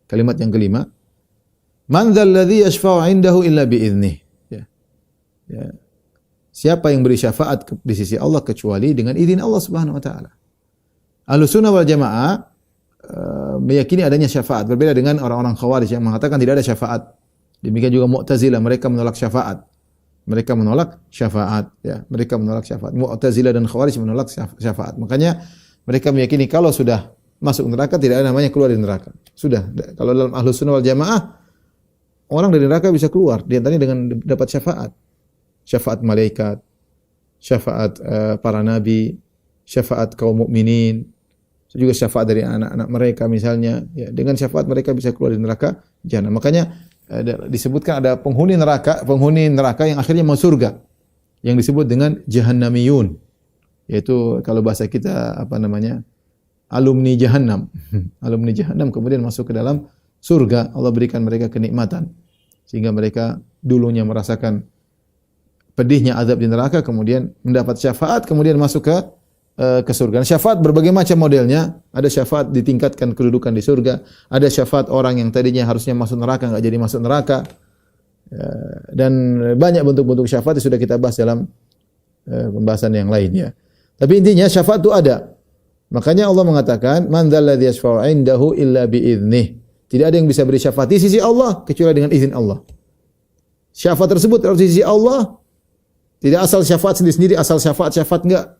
Kalimat yang kelima. Man dzalladzi yashfa'u 'indahu illa bi'idnih. Ya. Ya. Siapa yang beri syafaat di sisi Allah kecuali dengan izin Allah Subhanahu wa taala. Ahlussunnah wal Jamaah meyakini adanya syafaat, berbeda dengan orang-orang Khawarij yang mengatakan tidak ada syafaat. Demikian juga Mu'tazilah, mereka menolak syafaat. Mereka menolak syafaat, ya. Mereka menolak syafaat. Mu'tazilah dan Khawarij menolak syafaat. Makanya mereka meyakini kalau sudah masuk neraka tidak ada namanya keluar dari neraka. Sudah. Kalau dalam Ahlussunnah wal Jamaah orang dari neraka bisa keluar, di antaranya dengan dapat syafaat. Syafaat malaikat, syafaat para nabi, syafaat kaum mukminin, juga syafaat dari anak-anak mereka misalnya. Ya, dengan syafaat mereka bisa keluar dari neraka jahanam. Makanya disebutkan ada penghuni neraka yang akhirnya masuk surga, yang disebut dengan jahannamiyun, yaitu kalau bahasa kita apa namanya, alumni jahannam. Alumni jahannam kemudian masuk ke dalam surga. Allah berikan mereka kenikmatan sehingga mereka dulunya merasakan pedihnya azab di neraka, kemudian mendapat syafaat, kemudian masuk ke surga. Syafaat berbagai macam modelnya. Ada syafaat ditingkatkan kedudukan di surga. Ada syafaat orang yang tadinya harusnya masuk neraka enggak jadi masuk neraka. Dan banyak bentuk-bentuk syafaat yang sudah kita bahas dalam pembahasan yang lain, ya. Tapi intinya syafaat itu ada. Makanya Allah mengatakan, "Man dzalladzi yashfa'u 'indahu illa bi'idnih." Tidak ada yang bisa beri syafaat di sisi Allah kecuali dengan izin Allah. Syafaat tersebut harus di sisi Allah. Tidak asal syafaat sendiri-sendiri, asal syafaat enggak.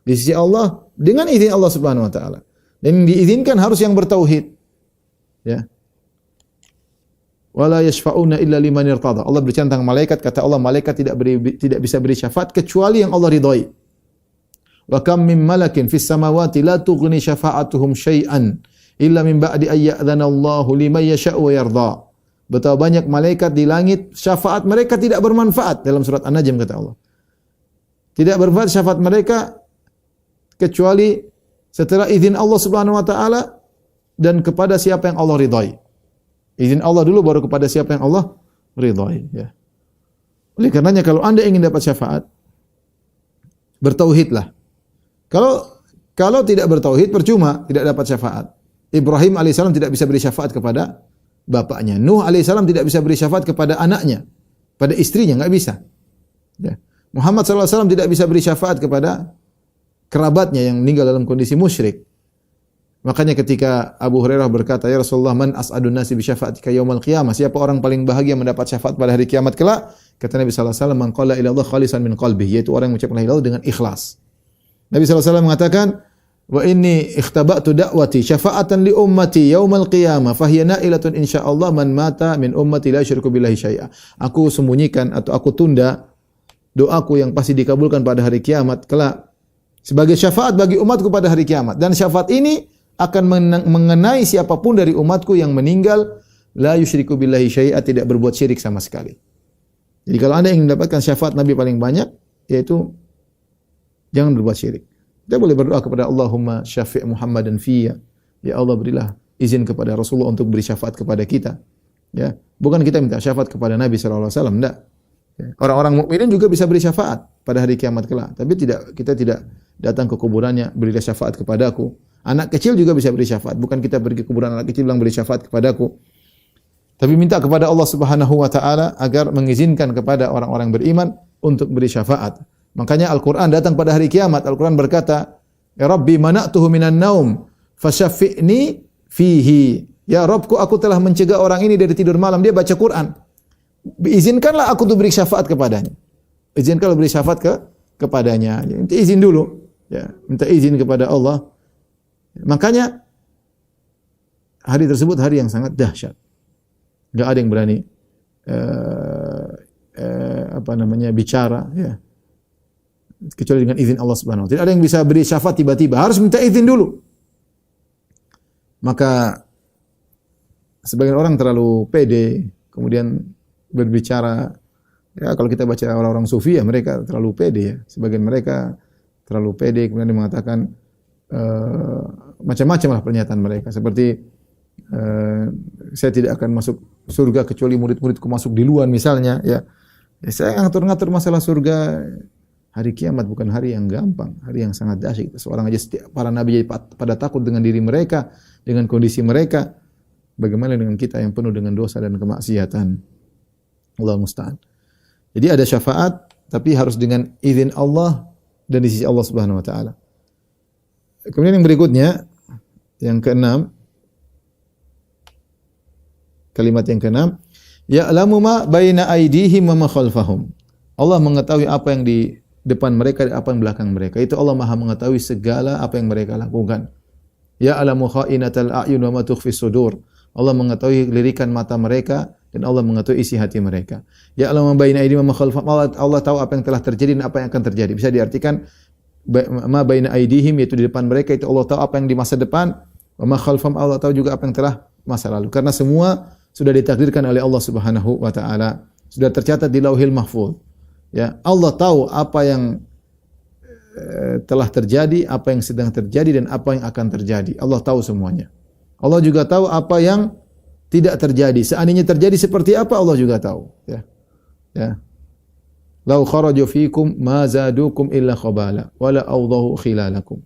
Di sisi Allah dengan izin Allah Subhanahu wa taala. Dan yang diizinkan harus yang bertauhid. Ya. Wala yashfa'una illa liman irtada. Allah berbicara tentang malaikat, kata Allah malaikat tidak bisa beri syafaat kecuali yang Allah ridhai. Wa kam min malakin fis samawati la tughni syafa'atuhum syai'an illa min ba'di ay ya'dzana Allahu liman yasha'u wa yarda. Betapa banyak malaikat di langit, syafaat mereka tidak bermanfaat. Dalam surat An-Najm kata Allah. Tidak bermanfaat syafaat mereka kecuali setelah izin Allah Subhanahu wa taala dan kepada siapa yang Allah ridhai. Izin Allah dulu baru kepada siapa yang Allah ridhai, ya. Oleh karenanya kalau Anda ingin dapat syafaat, bertauhidlah. Kalau tidak bertauhid percuma, tidak dapat syafaat. Ibrahim alaihissalam tidak bisa beri syafaat kepada bapaknya. Nuh alaihissalam tidak bisa beri syafaat kepada anaknya, pada istrinya enggak bisa. Ya. Muhammad sallallahu alaihi wasallam tidak bisa beri syafaat kepada kerabatnya yang meninggal dalam kondisi musyrik. Makanya ketika Abu Hurairah berkata, "Ya Rasulullah, man as'adun nasi bi syafaatika yaumil qiyamah?" Siapa orang paling bahagia mendapat syafaat pada hari kiamat kelak? Kata Nabi sallallahu alaihi wasallam, "Man qala ila Allah khalisan min qalbihi," yaitu orang yang mengucapkan la ilaha illallah dengan ikhlas. Nabi sallallahu alaihi wasallam mengatakan, wa inni ikhtaba'tu da'wati syafa'atan li ummati yaumal qiyamah fahiya na'ilatun insyaallah man mata min ummati la yusyriku billahi syai'a. Aku sembunyikan atau aku tunda doaku yang pasti dikabulkan pada hari kiamat kelak sebagai syafaat bagi umatku pada hari kiamat, dan syafaat ini akan mengenai siapapun dari umatku yang meninggal la yusyriku billahi syai'a, tidak berbuat syirik sama sekali. Jadi kalau Anda ingin mendapatkan syafaat Nabi paling banyak, yaitu jangan berbuat syirik. Kita boleh berdoa kepada Allahumma syafi' Muhammadan fiyya. Ya Allah, berilah izin kepada Rasulullah untuk beri syafaat kepada kita. Ya, bukan kita minta syafaat kepada Nabi sallallahu alaihi wasallam, enggak. Ya. Orang-orang mukminin juga bisa beri syafaat pada hari kiamat kelak, tapi kita tidak datang ke kuburannya, berilah syafaat kepadaku. Anak kecil juga bisa beri syafaat, bukan kita pergi ke kuburan anak kecil bilang beri syafaat kepadaku. Tapi minta kepada Allah Subhanahu wa taala agar mengizinkan kepada orang-orang beriman untuk beri syafaat. Makanya Al-Qur'an datang pada hari kiamat. Al-Qur'an berkata, "Ya Rabbi mana'tuhu minan naum, fasyafi'ni fihi." Ya Rabbku, aku telah mencegah orang ini dari tidur malam, dia baca Quran. Izinkanlah aku untuk beri syafaat kepadanya. Izinkanlah beri syafaat kepadanya. Minta izin dulu. Ya, minta izin kepada Allah. Makanya hari tersebut hari yang sangat dahsyat. Enggak ada yang berani bicara, ya, kecuali dengan izin Allah Subhanahu wa taala. Tidak ada yang bisa beri syafaat tiba-tiba, harus minta izin dulu. Maka sebagian orang terlalu pede, kemudian berbicara, ya kalau kita baca orang-orang sufi ya mereka terlalu pede ya. Sebagian mereka terlalu pede, kemudian mengatakan macam-macam lah pernyataan mereka, seperti saya tidak akan masuk surga kecuali murid-muridku masuk duluan misalnya, ya. Saya ngatur-ngatur masalah surga. Hari kiamat bukan hari yang gampang, hari yang sangat dahsyat. Seorang aja para nabi jadi pada takut dengan diri mereka, dengan kondisi mereka. Bagaimana dengan kita yang penuh dengan dosa dan kemaksiatan? Allah musta'an. Jadi ada syafaat, tapi harus dengan izin Allah dan di sisi Allah Subhanahu wa taala. Kemudian yang berikutnya, yang keenam, kalimat yang keenam, ya'lamu ma baina aydihim wa ma khalfahum. Allah mengetahui apa yang di depan mereka dan apa yang belakang mereka. Itu Allah Maha mengetahui segala apa yang mereka lakukan. Ya'lamu kha'inatal a'yun wa ma tukhfis sudur. Allah mengetahui lirikan mata mereka dan Allah mengetahui isi hati mereka. Ya'lamu ma baina aydihim wa ma khalfahum. Allah tahu apa yang telah terjadi dan apa yang akan terjadi. Bisa diartikan ma baina aydihim, yaitu di depan mereka, itu Allah tahu apa yang di masa depan. Wa ma khalfahum, Allah tahu juga apa yang telah masa lalu. Karena semua sudah ditakdirkan oleh Allah Subhanahu wa taala, sudah tercatat di Lauhil Mahfuz. Ya, Allah tahu apa yang telah terjadi, apa yang sedang terjadi dan apa yang akan terjadi. Allah tahu semuanya. Allah juga tahu apa yang tidak terjadi. Seandainya terjadi seperti apa, Allah juga tahu, ya. Ya. Lau kharaju fikum ma zadukum illa khabala wala awdahu khilalakum.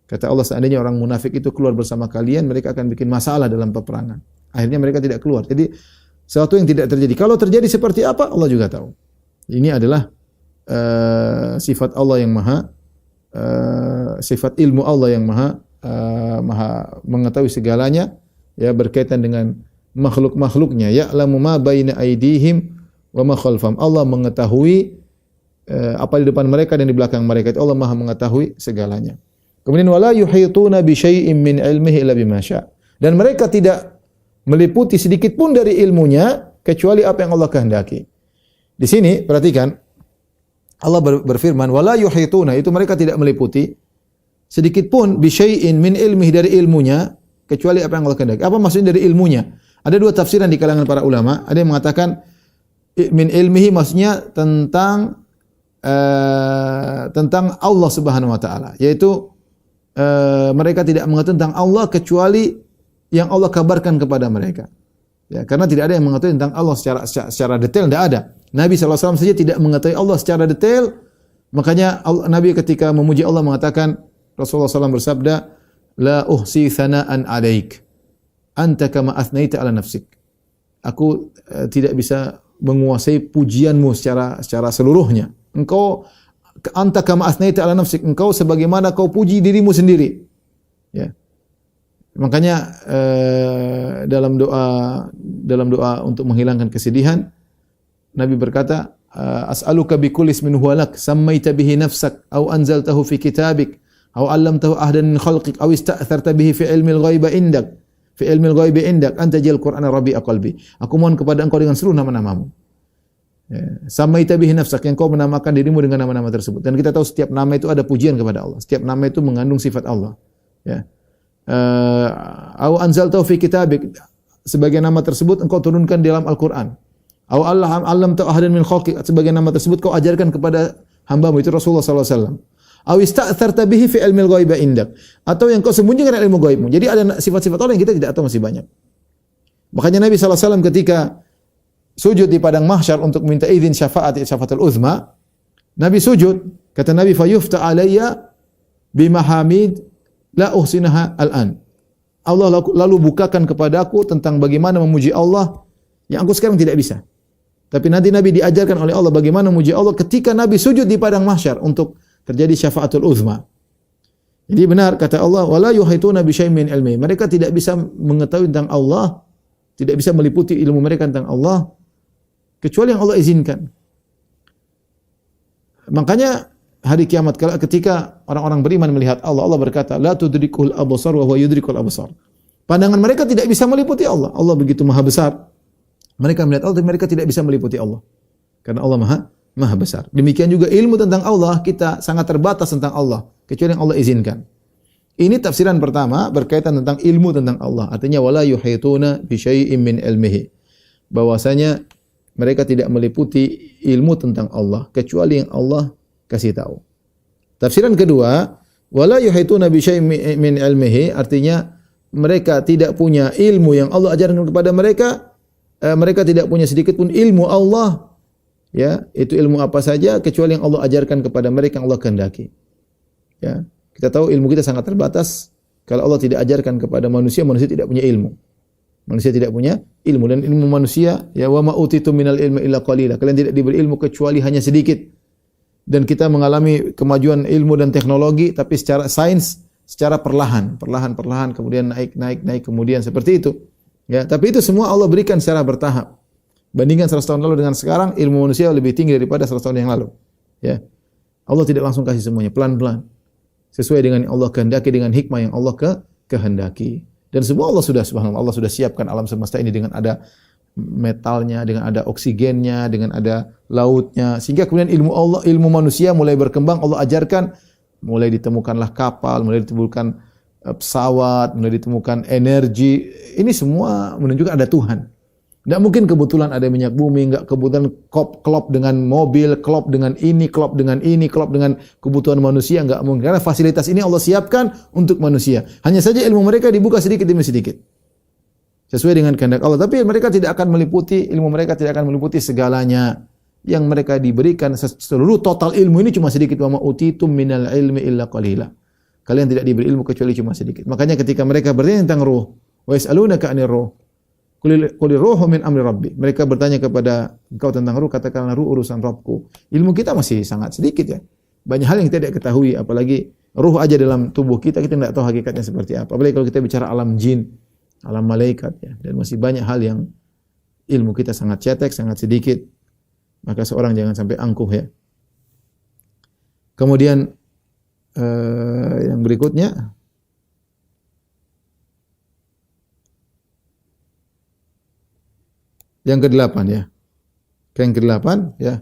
Kata Allah, seandainya orang munafik itu keluar bersama kalian, mereka akan bikin masalah dalam peperangan. Akhirnya mereka tidak keluar. Jadi sesuatu yang tidak terjadi. Kalau terjadi seperti apa, Allah juga tahu. Ini adalah sifat Allah yang maha, sifat ilmu Allah yang maha mengetahui segalanya, ya, berkaitan dengan makhluk-makhluknya. Ya'lamu ma baina aydihim wa ma khalfahum. Allah mengetahui apa di depan mereka dan di belakang mereka. Itu Allah Maha mengetahui segalanya. Kemudian wala yuhituna bi syai'in min ilmihi illa bima syaa. Dan mereka tidak meliputi sedikit pun dari ilmunya kecuali apa yang Allah kehendaki. Di sini perhatikan, Allah berfirman wala yuhituna, itu mereka tidak meliputi sedikit pun bi syai'in min ilmihi, dari ilmunya, kecuali apa yang Allah kehendaki. Apa maksudnya dari ilmunya? Ada dua tafsiran di kalangan para ulama. Ada yang mengatakan min ilmihi maksudnya tentang Allah Subhanahu wa taala, yaitu mereka tidak mengetahui tentang Allah kecuali yang Allah kabarkan kepada mereka. Ya, karena tidak ada yang mengetahui tentang Allah secara detail, tidak ada. Nabi SAW saja tidak mengetahui Allah secara detail. Makanya Nabi ketika memuji Allah mengatakan, Rasulullah SAW bersabda, la uhsi thana'an alaik, anta kama athnaita ala nafsik. Aku tidak bisa menguasai pujianmu secara seluruhnya. Engkau anta kama athnaita ala nafsik, engkau sebagaimana kau puji dirimu sendiri. Ya. Makanya dalam doa untuk menghilangkan kesedihan, Nabi berkata, as'aluka bikulli ismin huwa lak sammaita bihi nafsak aw anzaltahu fi kitabik Aw 'allamtahu ahdan min khalqik aw ista'tharta bihi fi ilmil ghaibi indak. Fi ilmil ghaibi indak anta jil Qur'ana rabi'a qalbi. Aku mohon kepada Engkau dengan seluruh nama-namamu. Ya. Samaita bihi nafsak, yang Kau menamakan dirimu dengan nama-nama tersebut. Dan kita tahu setiap nama itu ada pujian kepada Allah. Setiap nama itu mengandung sifat Allah. Ya. Aw anzaltahu fi kitabik, sebagai nama tersebut Engkau turunkan di dalam Al-Qur'an. Aw allamtahu ahadan min khalqik, sebagai nama tersebut Kau ajarkan kepada hamba-Mu itu Rasulullah sallallahu alaihi wasallam. Aw ista'tharta bihi fi ilmil ghaibi indak, atau yang Kau sembunyikan dari ilmu gaibmu. Jadi ada sifat-sifat Allah yang kita tidak tahu, masih banyak. Makanya Nabi sallallahu alaihi wasallam ketika sujud di padang mahsyar untuk minta izin syafaatul uzma, Nabi sujud, kata Nabi, fayufta alayya bimahamid la uhsinaha al-an. Allah lalu bukakan kepadaku tentang bagaimana memuji Allah yang aku sekarang tidak bisa. Tapi nanti Nabi diajarkan oleh Allah bagaimana memuji Allah ketika Nabi sujud di padang mahsyar untuk terjadi syafaatul uzma. Jadi benar kata Allah, wala yuhituna bi syai'in min ilmi. Mereka tidak bisa mengetahui tentang Allah, tidak bisa meliputi ilmu mereka tentang Allah kecuali yang Allah izinkan. Makanya hari kiamat ketika orang-orang beriman melihat Allah, Allah berkata, la tudrikul absar wa huwa yudrikul absar. Pandangan mereka tidak bisa meliputi Allah. Allah begitu maha besar. Mereka melihat Allah, tapi mereka tidak bisa meliputi Allah. Karena Allah maha besar. Demikian juga ilmu tentang Allah, kita sangat terbatas tentang Allah, kecuali yang Allah izinkan. Ini tafsiran pertama berkaitan tentang ilmu tentang Allah. Artinya, wala yuhituna bi syai'in min ilmihi. Bahwasanya mereka tidak meliputi ilmu tentang Allah, kecuali yang Allah kasih tahu. Tafsiran kedua, wala yuhituna bi syai'in min ilmihi, artinya mereka tidak punya ilmu yang Allah ajarkan kepada mereka. Mereka tidak punya sedikit pun ilmu Allah. Ya, itu ilmu apa saja kecuali yang Allah ajarkan kepada mereka, yang Allah kehendaki. Ya, kita tahu ilmu kita sangat terbatas. Kalau Allah tidak ajarkan kepada manusia, manusia tidak punya ilmu. Manusia tidak punya ilmu, dan ilmu manusia, ya, wa ma utitu minal ilmi illa qalila. Kalian tidak diberi ilmu kecuali hanya sedikit. Dan kita mengalami kemajuan ilmu dan teknologi, tapi secara sains, secara perlahan, kemudian naik, kemudian seperti itu. Ya, tapi itu semua Allah berikan secara bertahap. Bandingkan 100 tahun lalu dengan sekarang, ilmu manusia lebih tinggi daripada 100 tahun yang lalu. Ya. Allah tidak langsung kasih semuanya, pelan-pelan. Sesuai dengan yang Allah kehendaki, dengan hikmah yang Allah kehendaki. Dan semua Allah sudah, subhanallah, Allah sudah siapkan alam semesta ini dengan ada metalnya, dengan ada oksigennya, dengan ada lautnya. Sehingga kemudian ilmu manusia mulai berkembang, Allah ajarkan, mulai ditemukanlah kapal, mulai ditemukan pesawat, mulai ditemukan energi. Ini semua menunjukkan ada Tuhan. Tidak mungkin kebetulan ada minyak bumi, enggak kebetulan klop dengan mobil, klop dengan ini, klop dengan kebutuhan manusia, enggak mungkin. Karena fasilitas ini Allah siapkan untuk manusia. Hanya saja ilmu mereka dibuka sedikit demi sedikit. Sesuai dengan kehendak Allah. Tapi mereka tidak akan meliputi, ilmu mereka tidak akan meliputi segalanya. Yang mereka diberikan seluruh total ilmu ini cuma sedikit. Wa ma utitum minal ilmi illa qalila. Kalian tidak diberi ilmu kecuali cuma sedikit. Makanya ketika mereka bertanya tentang ruh, wa yas'alunaka 'anir ruh. Qulir ruhu min amri rabbi. Mereka bertanya kepada engkau tentang ruh, katakanlah ruh urusan Rabbku. Ilmu kita masih sangat sedikit, ya. Banyak hal yang kita tidak ketahui, apalagi ruh aja dalam tubuh kita tidak tahu hakikatnya seperti apa. Apalagi kalau kita bicara alam jin, alam malaikat, ya. Dan masih banyak hal yang ilmu kita sangat cetek, sangat sedikit. Maka seorang jangan sampai angkuh, ya. Kemudian yang berikutnya, yang ke-8, ya. Yang ke-8, ya.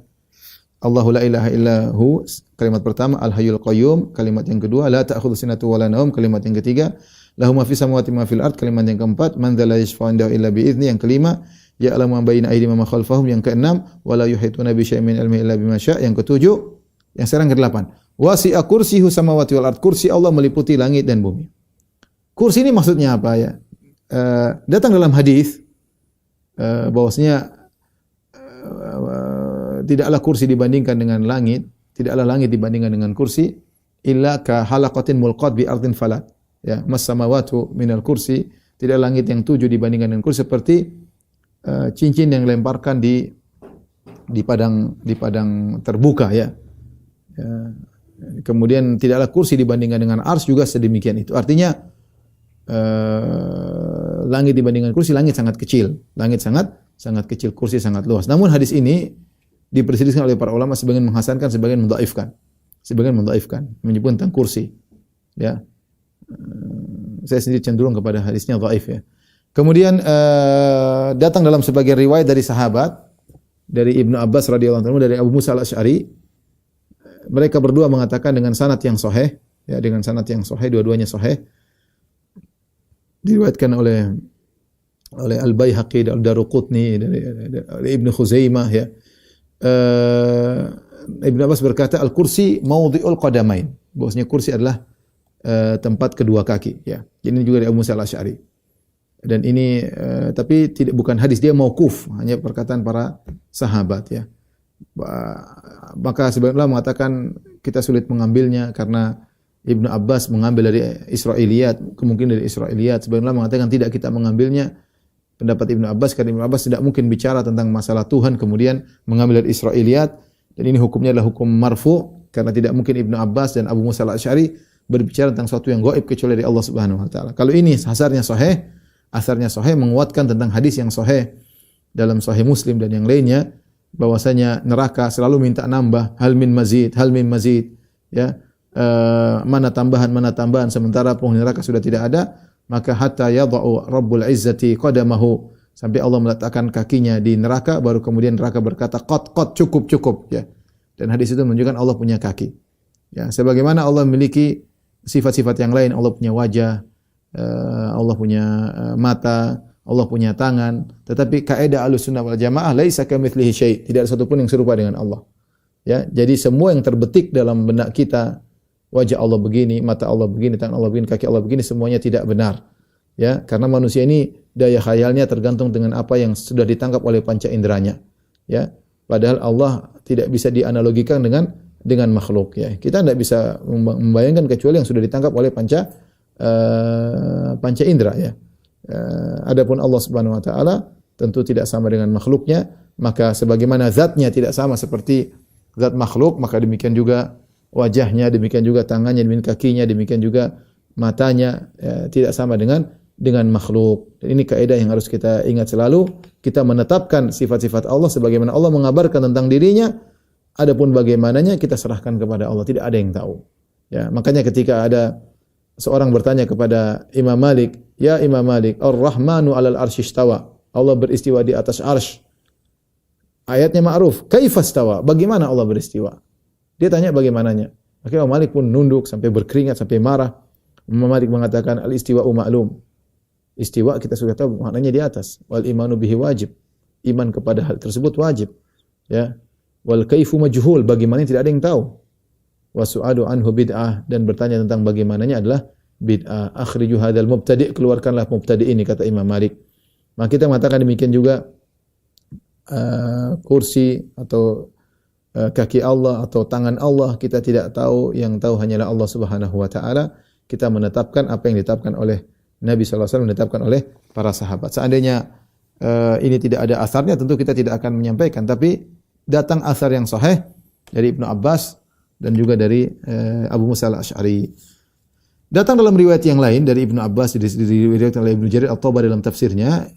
Allahu la ilaha illahu, kalimat pertama, Al-Hayyul Qayyum, kalimat yang kedua, la ta'khudhu sinatun wa la naum, kalimat yang ketiga, lahu ma fis samawati ma fil ard, kalimat yang keempat, man dzal la yashfa'u indahu illa bi idznihi, yang kelima, ya'lamu ma baina aydihim wa ma khalfahum, yang keenam, wa la yuhituna bi syai'in min ilmihi illa bima syaa', yang ketujuh, yang sekarang ke-8, wasi'a kursiyuhu samawati wal ard, kursi Allah meliputi langit dan bumi. Kursi ini maksudnya apa, ya? Datang dalam hadis bahwasanya tidaklah kursi dibandingkan dengan langit, tidaklah langit dibandingkan dengan kursi, illa ka halaqatin mulqat bi ardin falat. Ya, mas samawatu minal kursi, tidak langit yang 7 dibandingkan dengan kursi, seperti cincin yang dilemparkan di padang terbuka, ya. Kemudian tidaklah kursi dibandingkan dengan ars, juga sedemikian itu. Artinya langit dibandingkan kursi, langit sangat kecil. Langit sangat kecil, kursi sangat luas. Namun hadis ini diperselisihkan oleh para ulama, sebagian menghasankan, sebagian mendhaifkan. Menyebut tentang kursi. Ya. Saya sendiri cenderung kepada hadisnya dhaif ya. Kemudian datang dalam sebagian riwayat dari sahabat, dari Ibnu Abbas radhiyallahu anhu, dari Abu Musa al-Asy'ari, mereka berdua mengatakan dengan sanad yang sahih, ya, dengan sanad yang sahih, dua-duanya sahih, diriwayatkan oleh Al-Baihaqi, Ad-Daruqutni, dari Ibnu Khuzaimah ya. Ibnu Abbas berkata al-kursi maudhi'ul qadamain. Bahwasanya kursi adalah tempat kedua kaki ya. Ini juga dari Abu Musa al-Asy'ari. Dan ini tapi bukan hadis, dia mauquf, hanya perkataan para sahabat ya. Maka sebagian ulama mengatakan kita sulit mengambilnya karena Ibnu Abbas mengambil dari Israiliyat, kemungkinan dari Israiliyat. Sebagian ulama mengatakan tidak, kita mengambilnya pendapat Ibnu Abbas karena Ibnu Abbas tidak mungkin bicara tentang masalah Tuhan kemudian mengambil dari Israiliyat, dan ini hukumnya adalah hukum marfu karena tidak mungkin Ibnu Abbas dan Abu Musa al-Asy'ari berbicara tentang sesuatu yang gaib kecuali dari Allah Subhanahu wa taala. Kalau ini asarnya sahih menguatkan tentang hadis yang sahih dalam Sahih Muslim dan yang lainnya, bahwasanya neraka selalu minta nambah, hal min mazid ya, mana tambahan sementara penghuni neraka sudah tidak ada, maka hatta yadha'u Rabbul Izzati qadamahu, sampai Allah meletakkan kakinya di neraka, baru kemudian neraka berkata qad cukup ya. Dan hadis itu menunjukkan Allah punya kaki ya, sebagaimana Allah memiliki sifat-sifat yang lain. Allah punya wajah, Allah punya mata, Allah punya tangan, tetapi kaidah Ahlussunnah wal Jamaah laisa kamitslihi syai', tidak ada satu pun yang serupa dengan Allah. Ya, jadi semua yang terbetik dalam benak kita, wajah Allah begini, mata Allah begini, tangan Allah begini, kaki Allah begini, semuanya tidak benar. Ya, karena manusia ini daya khayalnya tergantung dengan apa yang sudah ditangkap oleh panca inderanya. Ya, padahal Allah tidak bisa dianalogikan dengan makhluk ya. Kita tidak bisa membayangkan kecuali yang sudah ditangkap oleh panca indera ya. Adapun Allah Subhanahu wa taala tentu tidak sama dengan makhluknya, maka sebagaimana zatnya tidak sama seperti zat makhluk, maka demikian juga wajahnya, demikian juga tangannya, demikian kakinya, demikian juga matanya tidak sama dengan makhluk. Dan ini kaidah yang harus kita ingat selalu. Kita menetapkan sifat-sifat Allah sebagaimana Allah mengabarkan tentang dirinya. Adapun bagaimananya kita serahkan kepada Allah, tidak ada yang tahu. Ya, makanya ketika ada seorang bertanya kepada Imam Malik, "Ya Imam Malik, Ar-Rahmanu 'alal 'arsy istawa." Allah beristiwa di atas arsy. Ayatnya ma'ruf, kaifastawa? Bagaimana Allah beristiwa? Dia tanya bagaimananya. Akhirnya Imam Malik pun nunduk sampai berkeringat, sampai marah. Imam Malik mengatakan al-istiwa'u ma'lum. Istiwa kita sudah tahu maknanya di atas. Wal imanu bihi wajib. Iman kepada hal tersebut wajib. Ya. Wal kaifu majhul, bagaimana tidak ada yang tahu. Wa su'alu anhu bid'ah, dan bertanya tentang bagaimananya adalah bid'ah. Akhriju hadzal mubtadi', keluarkanlah mubtadi' ini, kata Imam Malik. Maka kita mengatakan demikian juga kursi atau kaki Allah atau tangan Allah, kita tidak tahu, yang tahu hanyalah Allah Subhanahu wa taala. Kita menetapkan apa yang ditetapkan oleh Nabi sallallahu alaihi wasallam, ditetapkan oleh para sahabat. Seandainya ini tidak ada asarnya, tentu kita tidak akan menyampaikan, tapi datang asar yang sahih dari Ibnu Abbas dan juga dari Abu Musa al-Asy'ari. Datang dalam riwayat yang lain dari Ibnu Abbas, diriwayatkan oleh Ibnu Jarir At-Tabari dalam tafsirnya,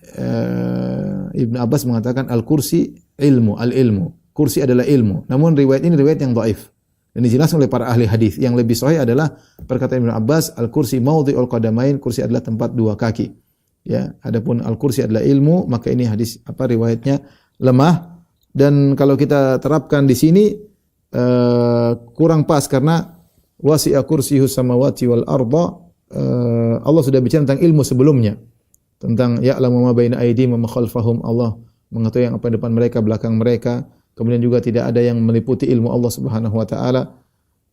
Ibnu Abbas mengatakan al-kursi ilmu, al-ilmu. Kursi adalah ilmu. Namun riwayat ini riwayat yang dhaif. Dan dijelaskan oleh para ahli hadis. Yang lebih sahih adalah perkataan Ibnu Abbas, al-kursi maudhi'ul qadamain, kursi adalah tempat dua kaki. Ya, adapun al-kursi adalah ilmu, maka ini hadis riwayatnya lemah. Dan kalau kita terapkan di sini kurang pas, karena wasi'a kursiyus samawati wal arda, Allah sudah bicara tentang ilmu sebelumnya, tentang ya'lamu ma baina aydihim wa ma khalfahum, Allah mengetahui yang apa di depan mereka, belakang mereka. Kemudian juga tidak ada yang meliputi ilmu Allah Subhanahu wa taala.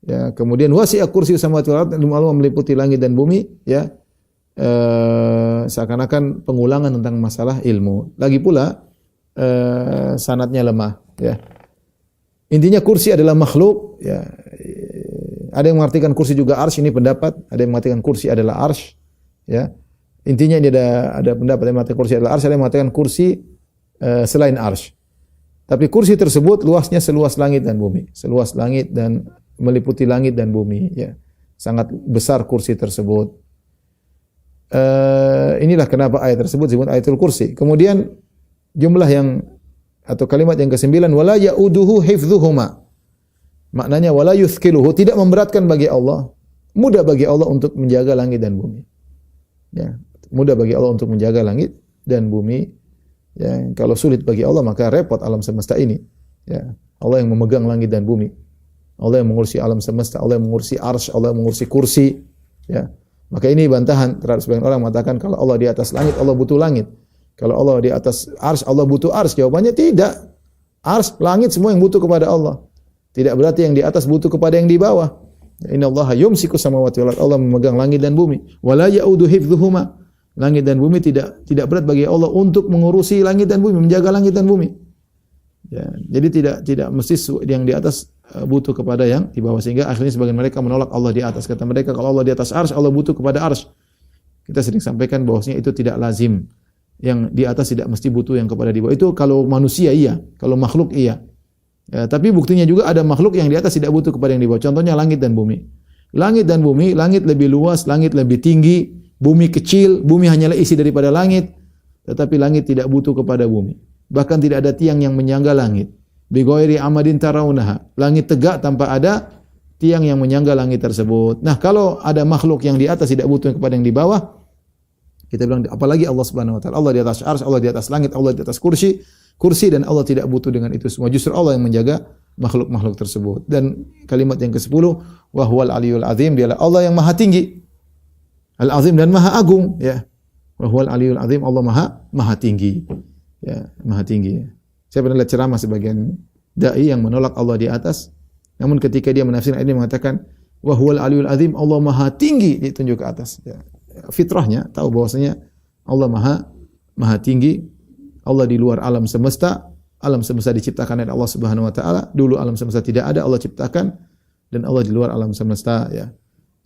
Ya, kemudian wasi'a kursiyus samawati wal arda, ilmu Allah meliputi langit dan bumi, ya. Seakan-akan pengulangan tentang masalah ilmu. Lagi pula sanadnya lemah, ya. Intinya kursi adalah makhluk, ya. Ada yang mengartikan kursi juga arsy, ini pendapat. Ada yang mengatakan kursi adalah arsy, ya. Intinya ini ada pendapat yang mengatakan kursi adalah arsy, ada yang mengatakan kursi selain arsy. Tapi kursi tersebut luasnya seluas langit dan bumi, seluas langit dan meliputi langit dan bumi, ya. Sangat besar kursi tersebut. Inilah kenapa ayat tersebut disebut ayatul kursi. Kemudian jumlah yang atau kalimat yang ke-9, wala ya'uduhu hifdzuhuma. Maknanya wala yuthqiluhu, tidak memberatkan bagi Allah mudah bagi Allah untuk menjaga langit dan bumi. Ya, mudah bagi Allah untuk menjaga langit dan bumi. Ya, kalau sulit bagi Allah maka repot alam semesta ini. Ya, Allah yang memegang langit dan bumi. Allah yang mengurusi alam semesta, Allah yang mengurusi arsy, Allah yang mengurusi kursi. Ya. Maka ini bantahan terhadap sebagian orang mengatakan kalau Allah di atas langit, Allah butuh langit. Kalau Allah di atas arsy, Allah butuh arsy. Jawabannya tidak. Arsy, langit semua yang butuh kepada Allah. Tidak berarti yang di atas butuh kepada yang di bawah. Innallaha yumsiku samawati wal ardh. Allah memegang langit dan bumi. Wala ya'udu hifdzuhuma. Langit dan bumi tidak berat bagi Allah untuk mengurusi langit dan bumi, menjaga langit dan bumi. Ya, jadi tidak mesti yang di atas butuh kepada yang di bawah, sehingga akhirnya sebagian mereka menolak Allah di atas. Kata mereka kalau Allah di atas arsy, Allah butuh kepada arsy. Kita sering sampaikan bahwasanya itu tidak lazim. Yang di atas tidak mesti butuh yang kepada di bawah. Itu kalau manusia iya, kalau makhluk iya. Ya, tapi buktinya juga ada makhluk yang di atas tidak butuh kepada yang di bawah. Contohnya langit dan bumi. Langit dan bumi, langit lebih luas, langit lebih tinggi, bumi kecil, bumi hanyalah isi daripada langit, tetapi langit tidak butuh kepada bumi. Bahkan tidak ada tiang yang menyangga langit. Bi ghairi amadin tarawunaha. Langit tegak tanpa ada tiang yang menyangga langit tersebut. Nah, kalau ada makhluk yang di atas tidak butuh kepada yang di bawah, kita bilang apalagi Allah Subhanahu wa taala. Allah di atas arsy, Allah di atas langit, Allah di atas kursi, dan Allah tidak butuh dengan itu semua. Justru Allah yang menjaga makhluk-makhluk tersebut. Dan kalimat yang ke-10, wa huwal aliyul azim, dialah Allah yang maha tinggi. Al-azim dan maha agung, ya. Wa huwal aliyul azim, Allah maha tinggi. Ya, maha tinggi. Saya pernah lihat ceramah sebagian dai yang menolak Allah di atas. Namun ketika dia menafsirkan ini mengatakan wa huwal aliyul azim, Allah maha tinggi, ditunjuk ke atas. Ya. Fitrahnya tahu bahwasanya Allah maha tinggi. Allah di luar alam semesta. Alam semesta diciptakan oleh Allah Subhanahu wa taala. Dulu alam semesta tidak ada, Allah ciptakan, dan Allah di luar alam semesta, ya.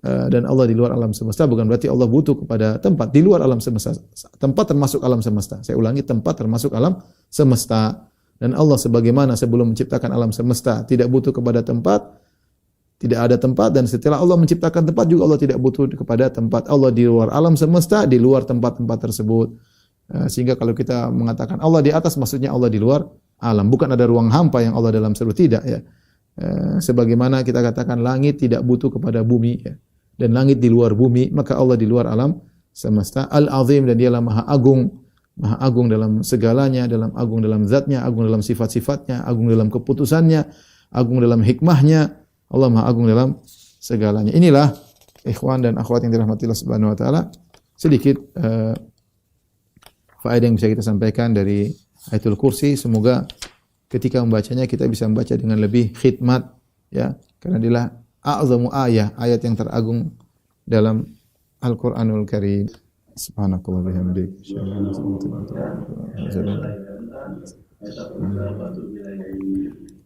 Dan Allah di luar alam semesta bukan berarti Allah butuh kepada tempat di luar alam semesta. Tempat termasuk alam semesta. Saya ulangi, tempat termasuk alam semesta. Dan Allah sebagaimana sebelum menciptakan alam semesta tidak butuh kepada tempat, tidak ada tempat, dan setelah Allah menciptakan tempat juga Allah tidak butuh kepada tempat. Allah di luar alam semesta, di luar tempat-tempat tersebut. Sehingga kalau kita mengatakan Allah di atas, maksudnya Allah di luar alam. Bukan ada ruang hampa yang Allah dalam seluruh, tidak, ya. Sebagaimana kita katakan langit tidak butuh kepada bumi, ya. Dan langit di luar bumi, maka Allah di luar alam semesta. Al-Azim, dan dialah maha agung dalam segalanya, agung dalam zatnya, agung dalam sifat-sifatnya, agung dalam keputusannya, agung dalam hikmahnya. Allah maha agung dalam segalanya. Inilah ikhwan dan akhwat yang dirahmati Allah Subhanahu wa taala, sedikit faedah yang bisa kita sampaikan dari Ayatul Kursi. Semoga ketika membacanya kita bisa membaca dengan lebih khidmat, ya, karena dialah a'zamu ayat yang teragung dalam Al-Qur'anul Karim. Subhanakallah bihamdik. Asyhadu an la ilaha illa anta, astaghfiruka wa atubu ilaik.